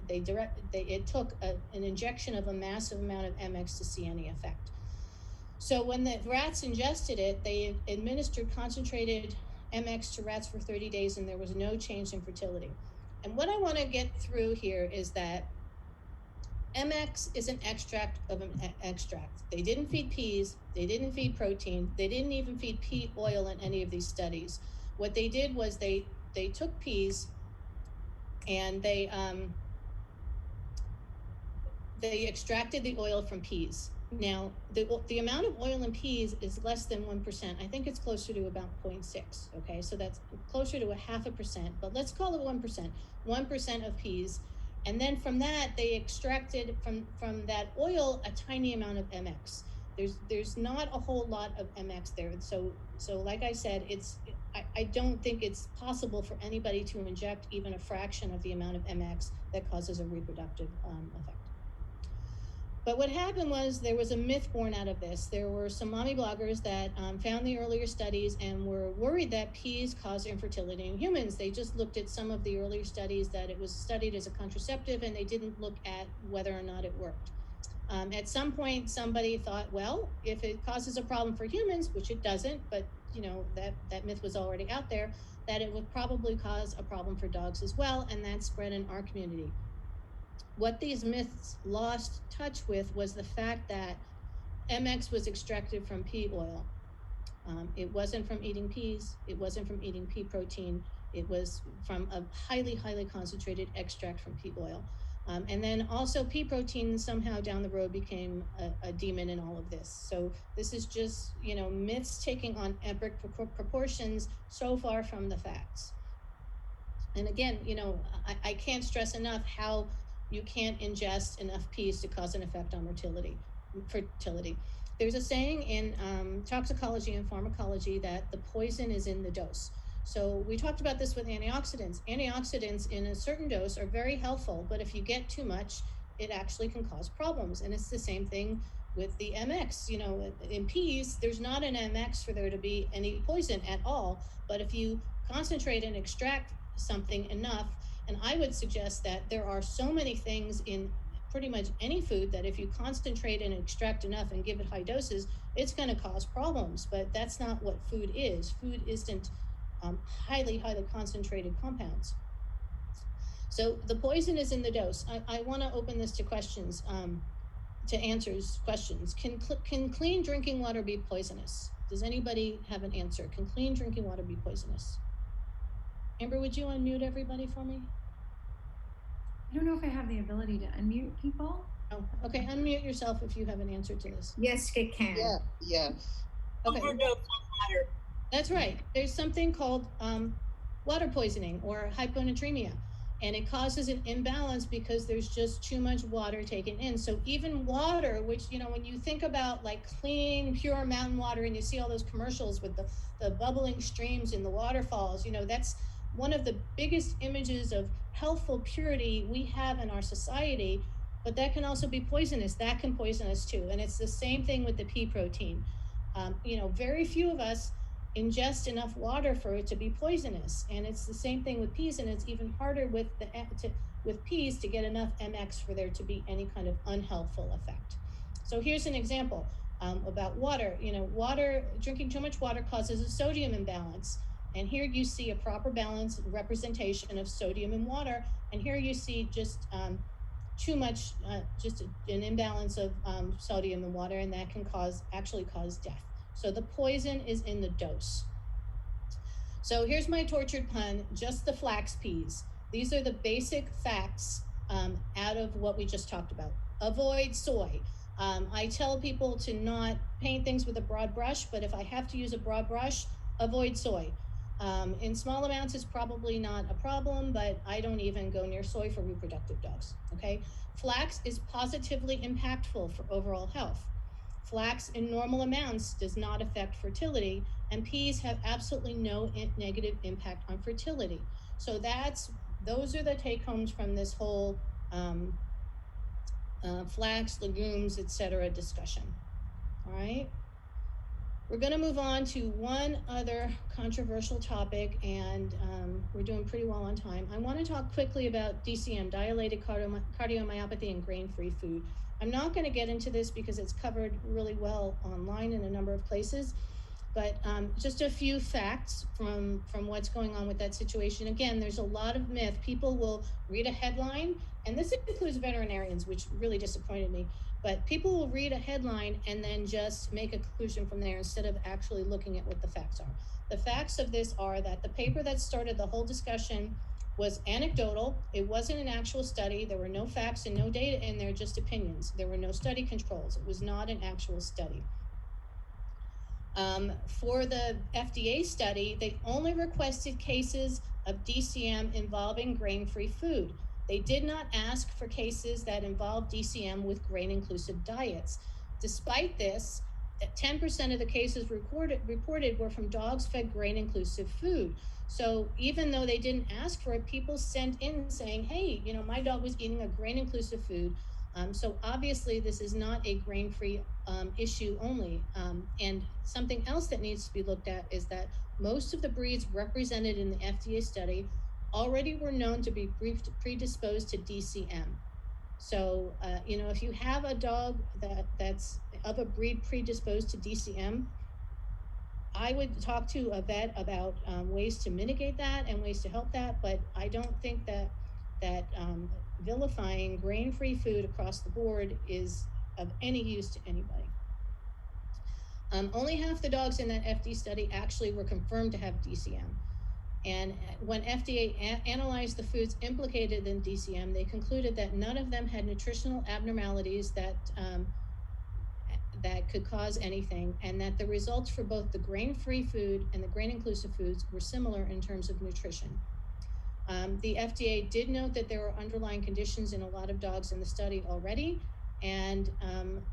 It took an injection of a massive amount of MX to see any effect. So when the rats ingested it, they administered concentrated MX to rats for 30 days, and there was no change in fertility. And what I want to get through here is that MX is an extract of an extract. They didn't feed peas. They didn't feed protein. They didn't even feed pea oil in any of these studies. What they did was they took peas and they extracted the oil from peas. Now, the amount of oil in peas is less than 1%. I think it's closer to about 0.6. Okay, so that's closer to 0.5%, but let's call it 1%. 1% of peas. And then from that, they extracted from that oil a tiny amount of MX. There's not a whole lot of MX there. So like I said, I don't think it's possible for anybody to inject even a fraction of the amount of MX that causes a reproductive effect. But what happened was there was a myth born out of this. There were some mommy bloggers that found the earlier studies and were worried that peas cause infertility in humans. They just looked at some of the earlier studies that it was studied as a contraceptive, and they didn't look at whether or not it worked. At some point, somebody thought, well, if it causes a problem for humans, which it doesn't, but that myth was already out there, that it would probably cause a problem for dogs as well, and that spread in our community. What these myths lost touch with was the fact that MX was extracted from pea oil. It wasn't from eating peas. It wasn't from eating pea protein. It was from a highly, highly concentrated extract from pea oil. And then also pea protein somehow down the road became a demon in all of this. So this is just, myths taking on epic proportions so far from the facts. And again, I can't stress enough how you can't ingest enough peas to cause an effect on fertility. There's a saying in toxicology and pharmacology that the poison is in the dose. So we talked about this with antioxidants. Antioxidants in a certain dose are very helpful, but if you get too much, it actually can cause problems. And it's the same thing with the MX. In peas, there's not an MX for there to be any poison at all. But if you concentrate and extract something enough, and I would suggest that there are so many things in pretty much any food that if you concentrate and extract enough and give it high doses, it's going to cause problems. But that's not what food is. Food isn't highly, highly concentrated compounds. So the poison is in the dose. I want to open this to questions, to answers questions. Can clean drinking water be poisonous? Does anybody have an answer? Can clean drinking water be poisonous? Amber, would you unmute everybody for me? I don't know if I have the ability to unmute people. Oh, okay. Unmute yourself if you have an answer to this. Yes, it can. Yeah, yes. Okay. Overdose on water. That's right. There's something called water poisoning or hyponatremia, and it causes an imbalance because there's just too much water taken in. So even water, which, when you think about like clean, pure mountain water, and you see all those commercials with the bubbling streams and the waterfalls, that's one of the biggest images of healthful purity we have in our society, but that can also be poisonous. That can poison us too. And it's the same thing with the pea protein. Very few of us ingest enough water for it to be poisonous. And it's the same thing with peas, and it's even harder with peas to get enough MX for there to be any kind of unhealthful effect. So here's an example about water. Drinking too much water causes a sodium imbalance. And here you see a proper balance representation of sodium in water. And here you see just too much, just an imbalance of sodium in water, and that can actually cause death. So the poison is in the dose. So here's my tortured pun, just the flax peas. These are the basic facts out of what we just talked about. Avoid soy. I tell people to not paint things with a broad brush, but if I have to use a broad brush, avoid soy. In small amounts, it's probably not a problem, but I don't even go near soy for reproductive dogs, okay? Flax is positively impactful for overall health. Flax in normal amounts does not affect fertility, and peas have absolutely no negative impact on fertility. So those are the take-homes from this whole flax, legumes, etc. discussion, all right? We're going to move on to one other controversial topic, and we're doing pretty well on time. I want to talk quickly about DCM, dilated cardiomyopathy, and grain-free food. I'm not going to get into this because it's covered really well online in a number of places, but just a few facts from what's going on with that situation. Again, there's a lot of myth. People will read a headline, and this includes veterinarians, which really disappointed me. But people will read a headline and then just make a conclusion from there instead of actually looking at what the facts are. The facts of this are that the paper that started the whole discussion was anecdotal. It wasn't an actual study. There were no facts and no data in there, just opinions. There were no study controls. It was not an actual study. For the FDA study, they only requested cases of DCM involving grain-free food. They did not ask for cases that involved DCM with grain-inclusive diets. Despite this, 10% of the cases reported were from dogs fed grain inclusive food. So even though they didn't ask for it, people sent in saying, hey, my dog was eating a grain inclusive food. So obviously this is not a grain free issue only. And something else that needs to be looked at is that most of the breeds represented in the FDA study already were known to be predisposed to DCM. So, if you have a dog that's of a breed predisposed to DCM, I would talk to a vet about ways to mitigate that and ways to help that. But I don't think that vilifying grain-free food across the board is of any use to anybody. Only half the dogs in that FD study actually were confirmed to have DCM. And when FDA analyzed the foods implicated in DCM, they concluded that none of them had nutritional abnormalities that could cause anything, and that the results for both the grain-free food and the grain-inclusive foods were similar in terms of nutrition. The FDA did note that there were underlying conditions in a lot of dogs in the study already. And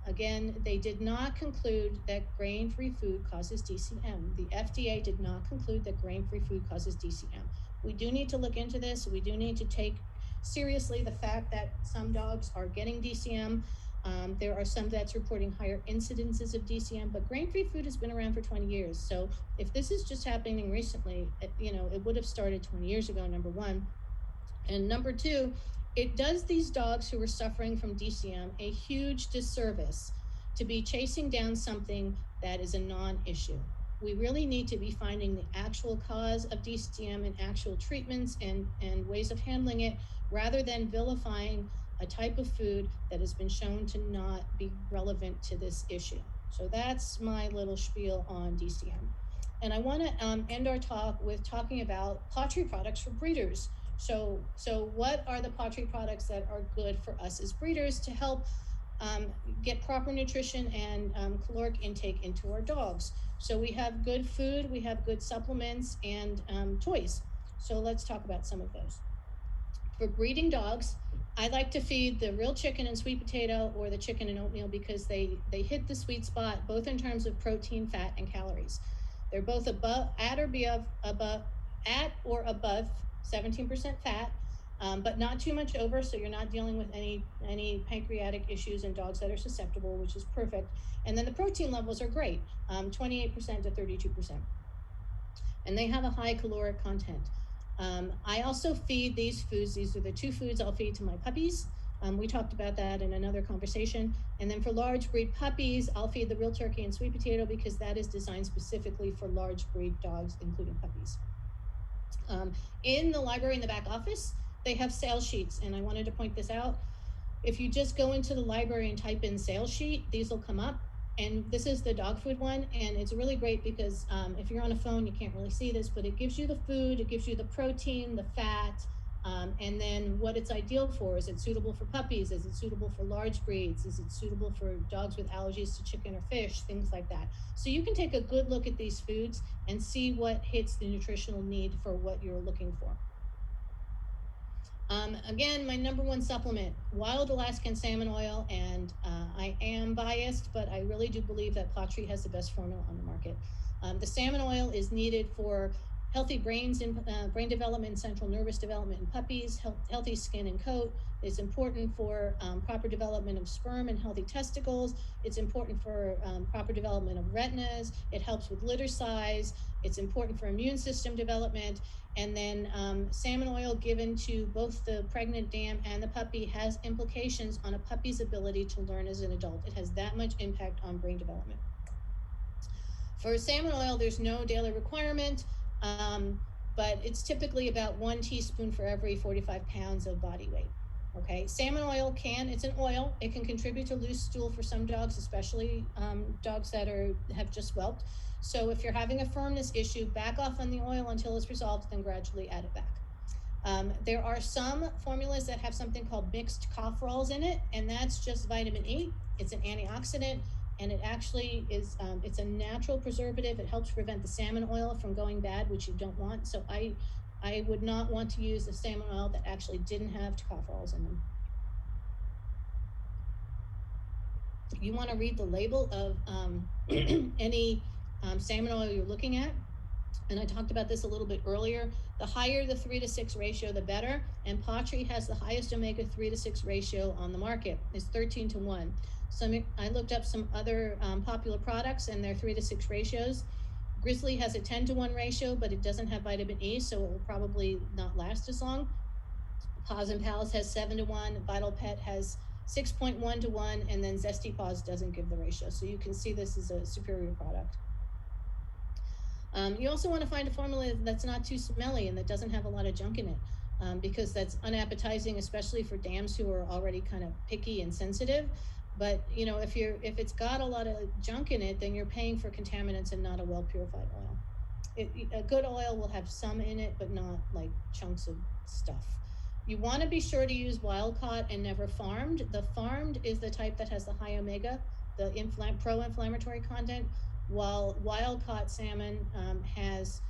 again, they did not conclude that grain-free food causes DCM. The FDA did not conclude that grain-free food causes DCM. We do need to look into this. We do need to take seriously the fact that some dogs are getting DCM. There are some vets reporting higher incidences of DCM, but grain-free food has been around for 20 years. So if this is just happening recently, it would have started 20 years ago, number one. And number two, it does these dogs who are suffering from DCM a huge disservice to be chasing down something that is a non-issue. We really need to be finding the actual cause of DCM and actual treatments and ways of handling it, rather than vilifying a type of food that has been shown to not be relevant to this issue. So that's my little spiel on DCM. And I want to end our talk with talking about pawTree products for breeders. So what are the pawTree products that are good for us as breeders to help get proper nutrition and caloric intake into our dogs? So we have good food, we have good supplements, and toys. So let's talk about some of those. For breeding dogs, I like to feed the real chicken and sweet potato or the chicken and oatmeal because they hit the sweet spot, both in terms of protein, fat, and calories. They're both at or above 17% fat, but not too much over, so you're not dealing with any pancreatic issues in dogs that are susceptible, which is perfect. And then the protein levels are great, 28% to 32%. And they have a high caloric content. I also feed these foods. These are the two foods I'll feed to my puppies. We talked about that in another conversation. And then for large breed puppies, I'll feed the real turkey and sweet potato because that is designed specifically for large breed dogs, including puppies. In the library in the back office, they have sales sheets. And I wanted to point this out. If you just go into the library and type in sales sheet, these will come up. And this is the dog food one. And it's really great because if you're on a phone, you can't really see this, but it gives you the food, it gives you the protein, the fat, and then what it's ideal for. Is it suitable for puppies? Is it suitable for large breeds? Is it suitable for dogs with allergies to chicken or fish? Things like that. So you can take a good look at these foods and see what hits the nutritional need for what you're looking for. Again, my number one supplement, wild Alaskan salmon oil, and I am biased, but I really do believe that pawTree has the best formula on the market. The salmon oil is needed for healthy brains and brain development and central nervous development in puppies, healthy skin and coat. It's important for proper development of sperm and healthy testicles. It's important for proper development of retinas. It helps with litter size. It's important for immune system development. And then salmon oil given to both the pregnant dam and the puppy has implications on a puppy's ability to learn as an adult. It has that much impact on brain development. For salmon oil, there's no daily requirement, but it's typically about 1 teaspoon for every 45 pounds of body weight. Okay, salmon oil it's an oil. It can contribute to loose stool for some dogs, especially dogs that have just whelped. So if you're having a firmness issue, back off on the oil until it's resolved, then gradually add it back. There are some formulas that have something called mixed cofferols in it, and that's just vitamin E. It's an antioxidant, and it actually is, it's a natural preservative. It helps prevent the salmon oil from going bad, which you don't want. So I would not want to use a salmon oil that actually didn't have tocopherols in them. You want to read the label of any salmon oil you're looking at. And I talked about this a little bit earlier. The higher the 3-to-6 ratio, the better. And pawTree has the highest omega 3-to-6 ratio on the market. It's 13-1. I looked up some other popular products and their 3-to-6 ratios. Grizzly has a 10-to-1 ratio, but it doesn't have vitamin E, so it will probably not last as long. Paws and Pals has 7-to-1. Vital Pet has 6.1-to-1, and then Zesty Paws doesn't give the ratio. So you can see this is a superior product. You also want to find a formula that's not too smelly and that doesn't have a lot of junk in it, because that's unappetizing, especially for dams who are already kind of picky and sensitive. But if it's got a lot of junk in it, then you're paying for contaminants and not a well purified oil. A good oil will have some in it, but not like chunks of stuff. You want to be sure to use wild caught and never farmed. The farmed is the type that has the high omega, the pro-inflammatory content, while wild caught salmon has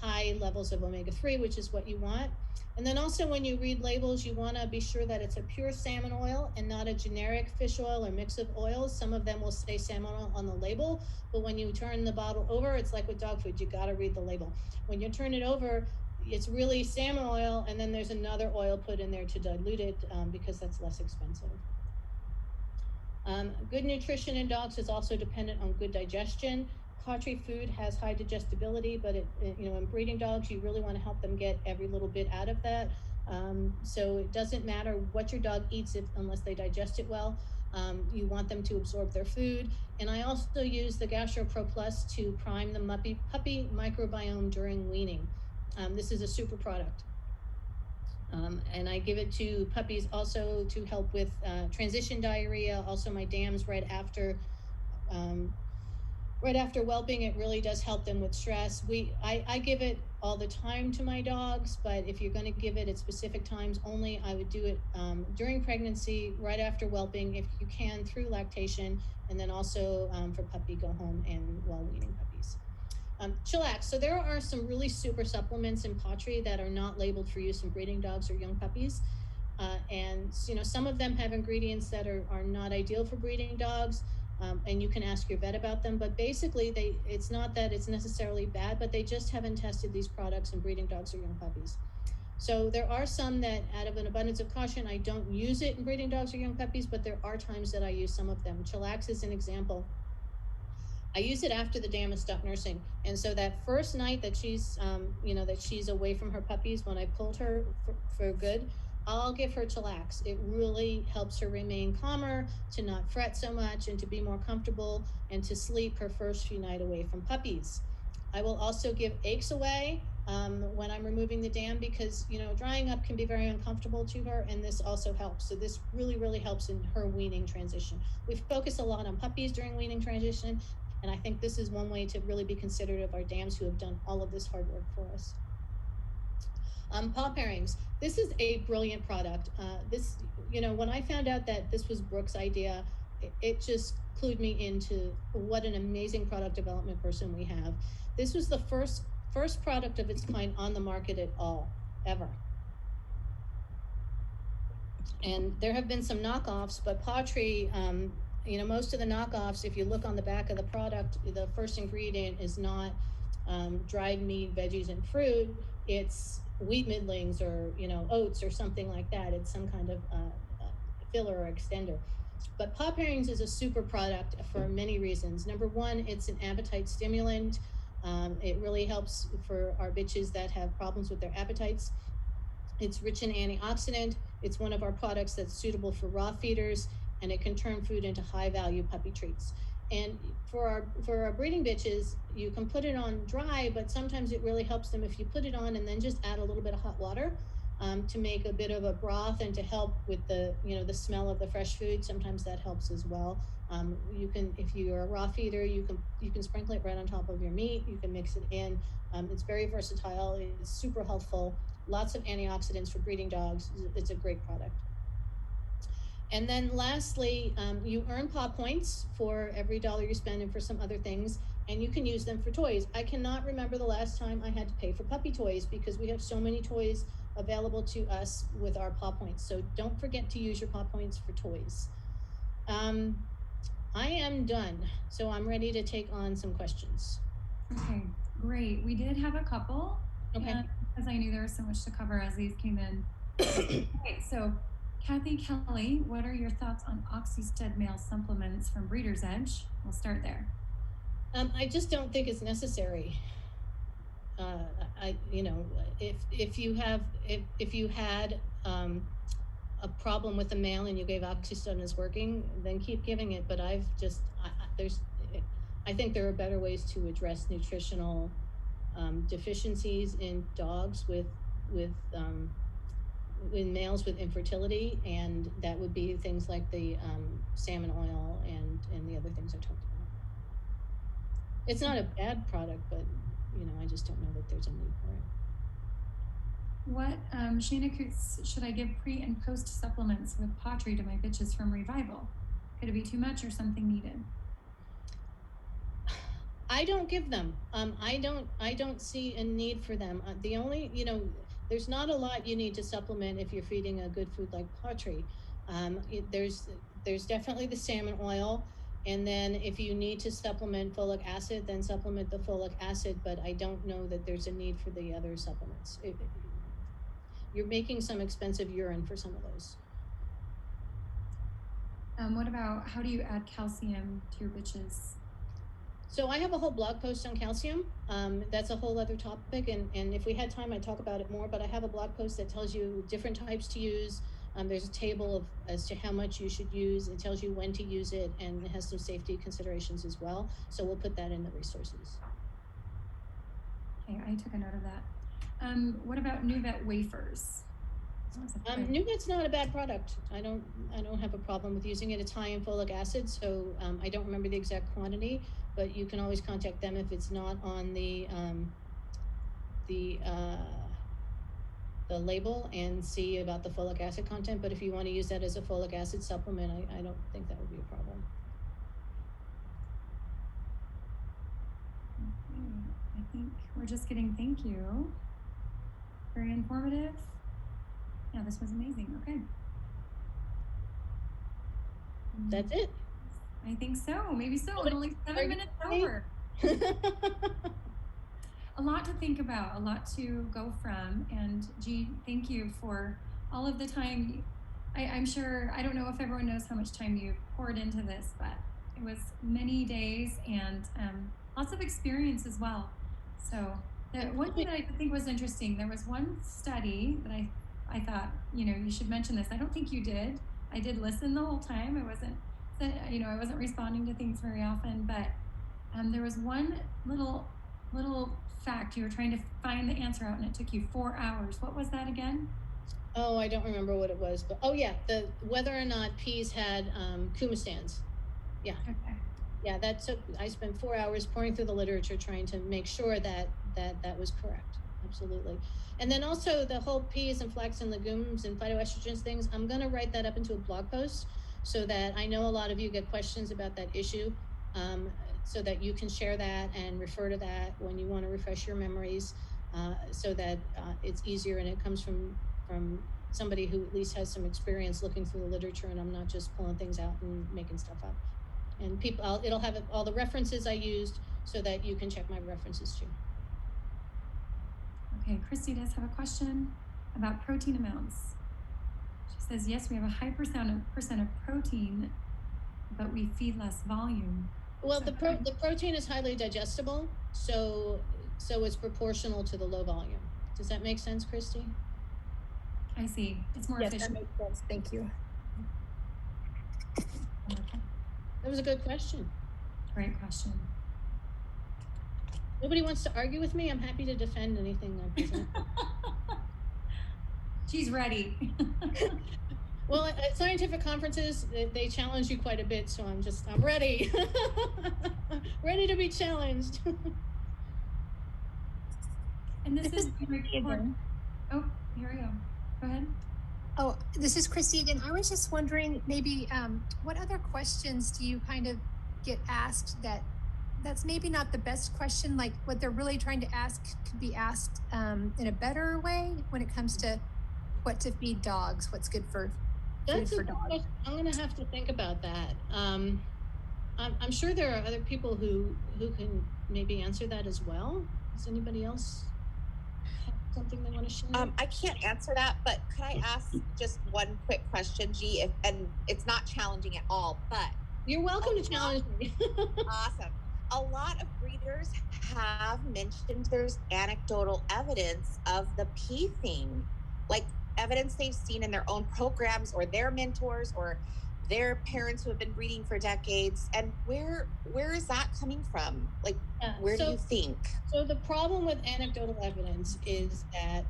high levels of omega-3, which is what you want. And then also when you read labels, you want to be sure that it's a pure salmon oil and not a generic fish oil or mix of oils. Some of them will say salmon oil on the label, but when you turn the bottle over, it's like with dog food, you got to read the label. When you turn it over, it's really salmon oil, and then there's another oil put in there to dilute it because that's less expensive. Good nutrition in dogs is also dependent on good digestion. pawTree food has high digestibility, but in breeding dogs, you really want to help them get every little bit out of that. So it doesn't matter what your dog eats unless they digest it well. You want them to absorb their food. And I also use the GastroPro Plus to prime the puppy microbiome during weaning. This is a super product. And I give it to puppies also to help with transition diarrhea. Also, my dams right after whelping, it really does help them with stress. I give it all the time to my dogs, but if you're going to give it at specific times only, I would do it during pregnancy, right after whelping, if you can, through lactation, and then also for puppy go home and while weaning puppies. Chillax. So there are some really super supplements in pawTree that are not labeled for use in breeding dogs or young puppies. And some of them have ingredients that are not ideal for breeding dogs. And you can ask your vet about them. But basically, it's not that it's necessarily bad, but they just haven't tested these products in breeding dogs or young puppies. So there are some that, out of an abundance of caution, I don't use it in breeding dogs or young puppies, but there are times that I use some of them. Chillax is an example. I use it after the dam has stopped nursing. And so that first night that she's away from her puppies, when I pulled her for good, I'll give her Chillax. It really helps her remain calmer, to not fret so much, and to be more comfortable and to sleep her first few nights away from puppies. I will also give aches away when I'm removing the dam, because drying up can be very uncomfortable to her, and this also helps. So this really, really helps in her weaning transition. We focus a lot on puppies during weaning transition, and I think this is one way to really be considerate of our dams who have done all of this hard work for us. Paw pairings. This is a brilliant product. When I found out that this was Brooke's idea, it just clued me into what an amazing product development person we have. This was the first product of its kind on the market at all, ever. And there have been some knockoffs, but pawTree, most of the knockoffs, if you look on the back of the product, the first ingredient is not dried meat, veggies, and fruit. It's wheat middlings or oats or something like that. It's some kind of filler or extender. But paw pairings is a super product for many reasons. Number one, it's an appetite stimulant. It really helps for our bitches that have problems with their appetites. It's rich in antioxidant. It's one of our products that's suitable for raw feeders, and it can turn food into high-value puppy treats. And for our breeding bitches, you can put it on dry, but sometimes it really helps them if you put it on and then just add a little bit of hot water to make a bit of a broth and to help with the smell of the fresh food. Sometimes that helps as well. You can, if you're a raw feeder, you can sprinkle it right on top of your meat. You can mix it in. It's very versatile. It's super helpful. Lots of antioxidants for breeding dogs. It's a great product. And then lastly, you earn paw points for every dollar you spend and for some other things, and you can use them for toys. I cannot remember the last time I had to pay for puppy toys because we have so many toys available to us with our paw points. So don't forget to use your paw points for toys. I am done, so I'm ready to take on some questions. Okay, great. We did have a couple, Okay. and because I knew there was so much to cover as these came in. Okay, so Kathy Kelly, what are your thoughts on oxystud male supplements from Breeder's Edge? We'll start there. I just don't think it's necessary. You know, if you had a problem with the male and you gave oxytocin is working, then keep giving it. But I think there are better ways to address nutritional deficiencies in dogs in males with infertility, and that would be things like the salmon oil and the other things I talked about. It's not a bad product, but you know, I just don't know that there's a need for it. What Shana Coots, should I give pre and post supplements with pawTree to my bitches from Revival? Could it be too much or something needed? I don't give them. I don't see a need for them. The only, you know, there's not a lot you need to supplement if you're feeding a good food like pawTree. There's definitely the salmon oil, and then if you need to supplement folic acid, then supplement the folic acid. But I don't know that there's a need for the other supplements. You're making some expensive urine for some of those. What about how do you add calcium to your bitches? So I have a whole blog post on calcium. That's a whole other topic. And if we had time, I'd talk about it more, but I have a blog post that tells you different types to use. There's a table as to how much you should use. It tells you when to use it, and it has some safety considerations as well. So we'll put that in the resources. Okay, I took a note of that. What about Nuvet wafers? Nuvet's not a bad product. I don't have a problem with using it. It's high in folic acid, so I don't remember the exact quantity, but you can always contact them if it's not on the label and see about the folic acid content. But if you want to use that as a folic acid supplement, I don't think that would be a problem. Okay, I think we're just getting thank you. Very informative. Yeah, this was amazing. Okay. That's it. I think so. Maybe so. And only 7 minutes over. A lot to think about, a lot to go from. And G, thank you for all of the time. I'm sure, I don't know if everyone knows how much time you poured into this, but it was many days and lots of experience as well. So one thing that I think was interesting, there was one study that I thought, you know, you should mention this. I don't think you did. I did listen the whole time. I wasn't responding to things very often, but there was one little fact. You were trying to find the answer out and it took you 4 hours. What was that again? Oh, I don't remember what it was, but oh yeah, whether or not peas had coumastands. Yeah. Okay. Yeah, I spent 4 hours pouring through the literature trying to make sure that was correct. Absolutely. And then also the whole peas and flax and legumes and phytoestrogens things, I'm going to write that up into a blog post so that I know a lot of you get questions about that issue, so that you can share that and refer to that when you want to refresh your memories, so that it's easier and it comes from somebody who at least has some experience looking through the literature, and I'm not just pulling things out and making stuff up. And it'll have all the references I used so that you can check my references too. Okay, Christy does have a question about protein amounts. She says, yes, we have a high percent of protein, but we feed less volume. Well, the protein is highly digestible, so it's proportional to the low volume. Does that make sense, Christy? I see. It's more efficient. Yes, that makes sense. Thank you. That was a good question. Great question. Nobody wants to argue with me. I'm happy to defend anything I present. She's ready. Well, at scientific conferences, they challenge you quite a bit, so I'm ready. Ready to be challenged. And this is again. Oh, here we go. Go ahead. Oh, this is Christy again. I was just wondering, maybe what other questions do you kind of get asked that's maybe not the best question, like what they're really trying to ask could be asked in a better way when it comes to what to feed dogs, what's good for food for dogs? I'm going to have to think about that. I'm sure there are other people who can maybe answer that as well. Does anybody else have something they want to share? I can't answer that, but could I ask just one quick question, G? And it's not challenging at all, but you're welcome to challenge me. Awesome. A lot of breeders have mentioned there's anecdotal evidence of the pee thing, like evidence they've seen in their own programs or their mentors or their parents who have been breeding for decades. And where is that coming from? Like, where do you think? So the problem with anecdotal evidence is that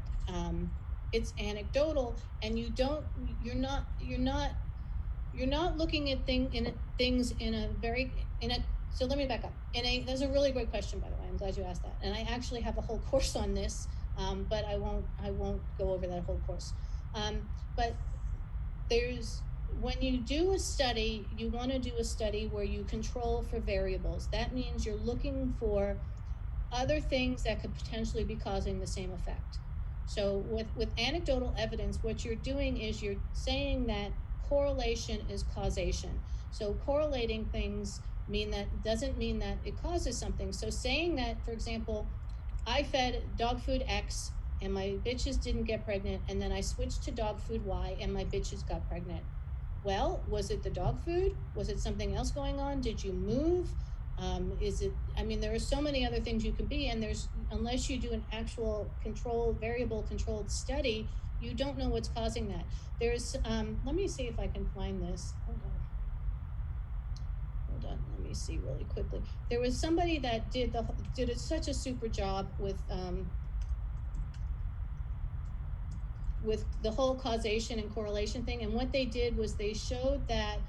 it's anecdotal, and you're not looking at things in a. So let me back up. That's a really great question, by the way. I'm glad you asked that. And I actually have a whole course on this, but I won't go over that whole course. But when you do a study, you want to do a study where you control for variables. That means you're looking for other things that could potentially be causing the same effect. So with anecdotal evidence, what you're doing is you're saying that correlation is causation. So correlating things doesn't mean that it causes something. So saying that, for example, I fed dog food X and my bitches didn't get pregnant, and then I switched to dog food Y and my bitches got pregnant. Well, was it the dog food? Was it something else going on? Did you move? There are so many other things you can be, and unless you do an actual variable controlled study, you don't know what's causing that. Let me see if I can find this. Hold on, let me see really quickly. There was somebody that did such a super job with the whole causation and correlation thing. And what they did was they showed that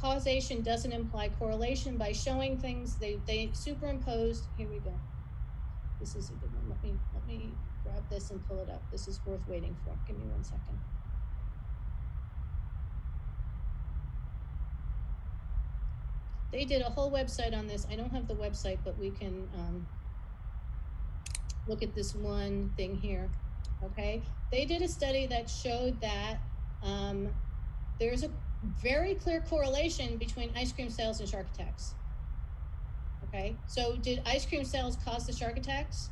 causation doesn't imply correlation by showing things. They superimposed. Here we go. This is a good one. Let me grab this and pull it up. This is worth waiting for. Give me 1 second. They did a whole website on this. I don't have the website, but we can look at this one thing here. Okay, they did a study that showed that there's a very clear correlation between ice cream sales and shark attacks. Okay, so did ice cream sales cause the shark attacks?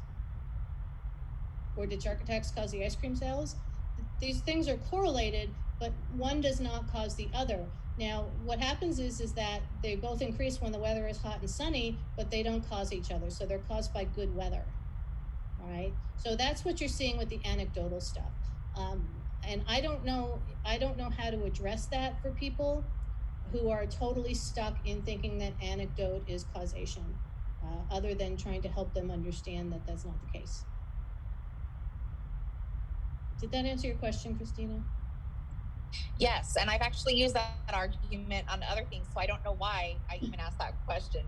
Or did shark attacks cause the ice cream sales? These things are correlated, but one does not cause the other. Now, what happens is that they both increase when the weather is hot and sunny, but they don't cause each other. So they're caused by good weather. All right. So that's what you're seeing with the anecdotal stuff. And I don't know how to address that for people who are totally stuck in thinking that anecdote is causation, other than trying to help them understand that that's not the case. Did that answer your question, Christina? Yes, and I've actually used that argument on other things, so I don't know why I even asked that question.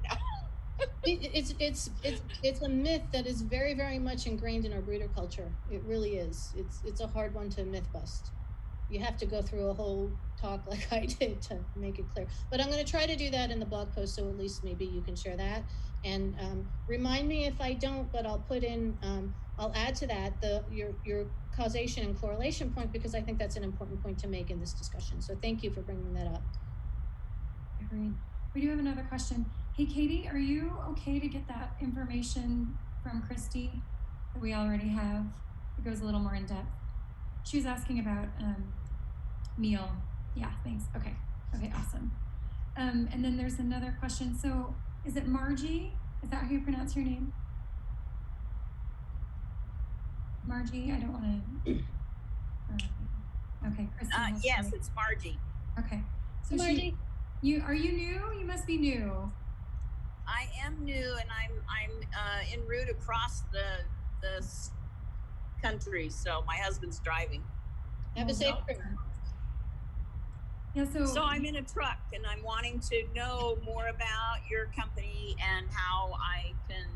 It's a myth that is very, very much ingrained in our breeder culture. It really is. It's a hard one to myth bust. You have to go through a whole talk like I did to make it clear. But I'm going to try to do that in the blog post, so at least maybe you can share that. And remind me if I don't, but I'll put in, I'll add to that your causation and correlation point, because I think that's an important point to make in this discussion. So thank you for bringing that up. Agreed. We do have another question. Hey, Katie, are you okay to get that information from Christy that we already have? It goes a little more in depth. She was asking about meal. Yeah, thanks. Okay, awesome. And then there's another question. So is it Margie? Is that how you pronounce your name? Margie, I don't want to. Okay, Christy. Yes, it's Margie. Okay. So Margie, are you new? You must be new. I am new, and I'm en route across the country. So my husband's driving. Have a safe trip. Yeah. So I'm in a truck, and I'm wanting to know more about your company and how I can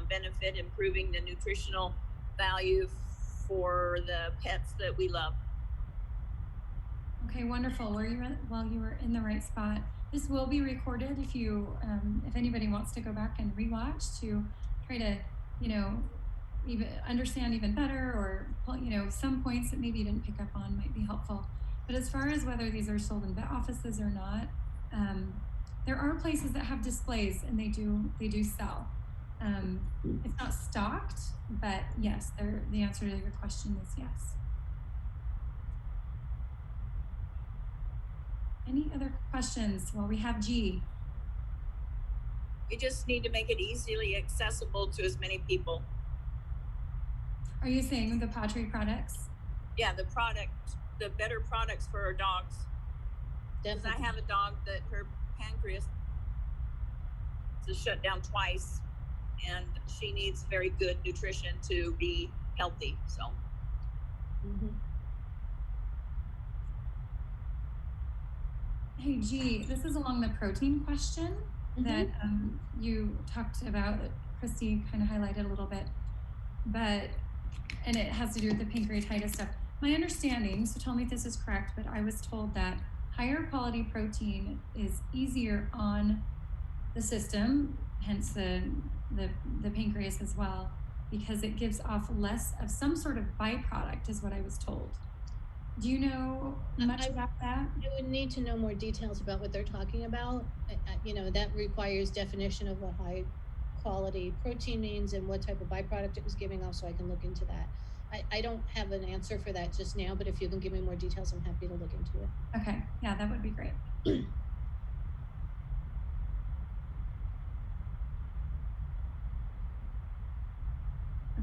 benefit improving the nutritional value for the pets that we love. Okay, wonderful. You were in the right spot. This will be recorded if anybody wants to go back and rewatch to try to, even understand even better, or, some points that maybe you didn't pick up on might be helpful. But as far as whether these are sold in vet offices or not, there are places that have displays and they do sell. It's not stocked, but yes, the answer to your question is yes. Any other questions? Well, we have G. We just need to make it easily accessible to as many people. Are you saying the pawTree products? Yeah, the better products for our dogs. Because I have a dog that her pancreas is shut down twice, and she needs very good nutrition to be healthy. So. Hey, G, this is along the protein question that you talked about, that Christy kind of highlighted a little bit, and it has to do with the pancreatitis stuff. My understanding, so tell me if this is correct, but I was told that higher quality protein is easier on the system, hence the pancreas as well, because it gives off less of some sort of byproduct, is what I was told. Do you know much about that? I would need to know more details about what they're talking about. You know, that requires definition of what high quality protein means and what type of byproduct it was giving off, so I can look into that. I don't have an answer for that just now, but if you can give me more details, I'm happy to look into it. Okay, yeah, that would be great.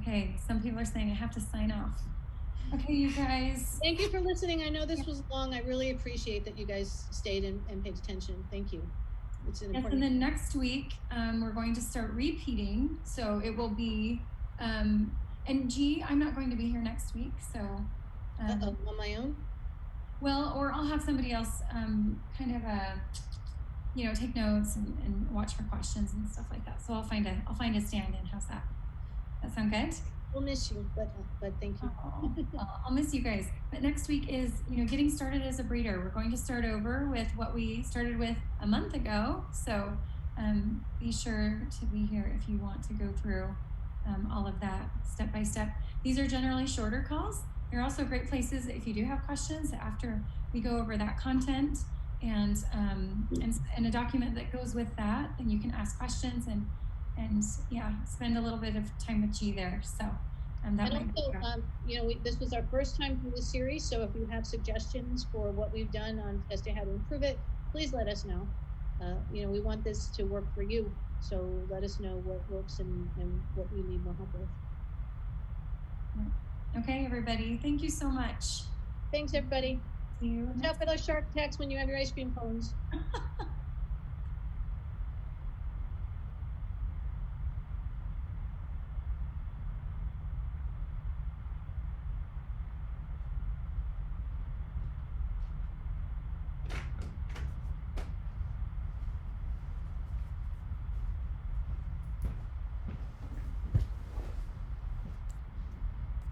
Okay, some people are saying I have to sign off. Okay, you guys. Thank you for listening. I know this was long. I really appreciate that you guys stayed and paid attention. Thank you. It's an important. And then next week, we're going to start repeating. So it will be, and G, I'm not going to be here next week. So. On my own? Well, or I'll have somebody else kind of, take notes and watch for questions and stuff like that. So I'll find a stand-in. How's that? That sound good? We'll miss you, but thank you. Oh, well, I'll miss you guys. But next week is, getting started as a breeder. We're going to start over with what we started with a month ago. So be sure to be here if you want to go through all of that step by step. These are generally shorter calls. They're also great places if you do have questions after we go over that content and a document that goes with that, then you can ask questions and spend a little bit of time with G there. So that and also, this was our first time through the series. So if you have suggestions for what we've done as to how to improve it, please let us know. We want this to work for you. So let us know what works and what we need more help with. Okay, everybody. Thank you so much. Thanks, everybody. See you. Watch out for those shark attacks when you have your ice cream cones.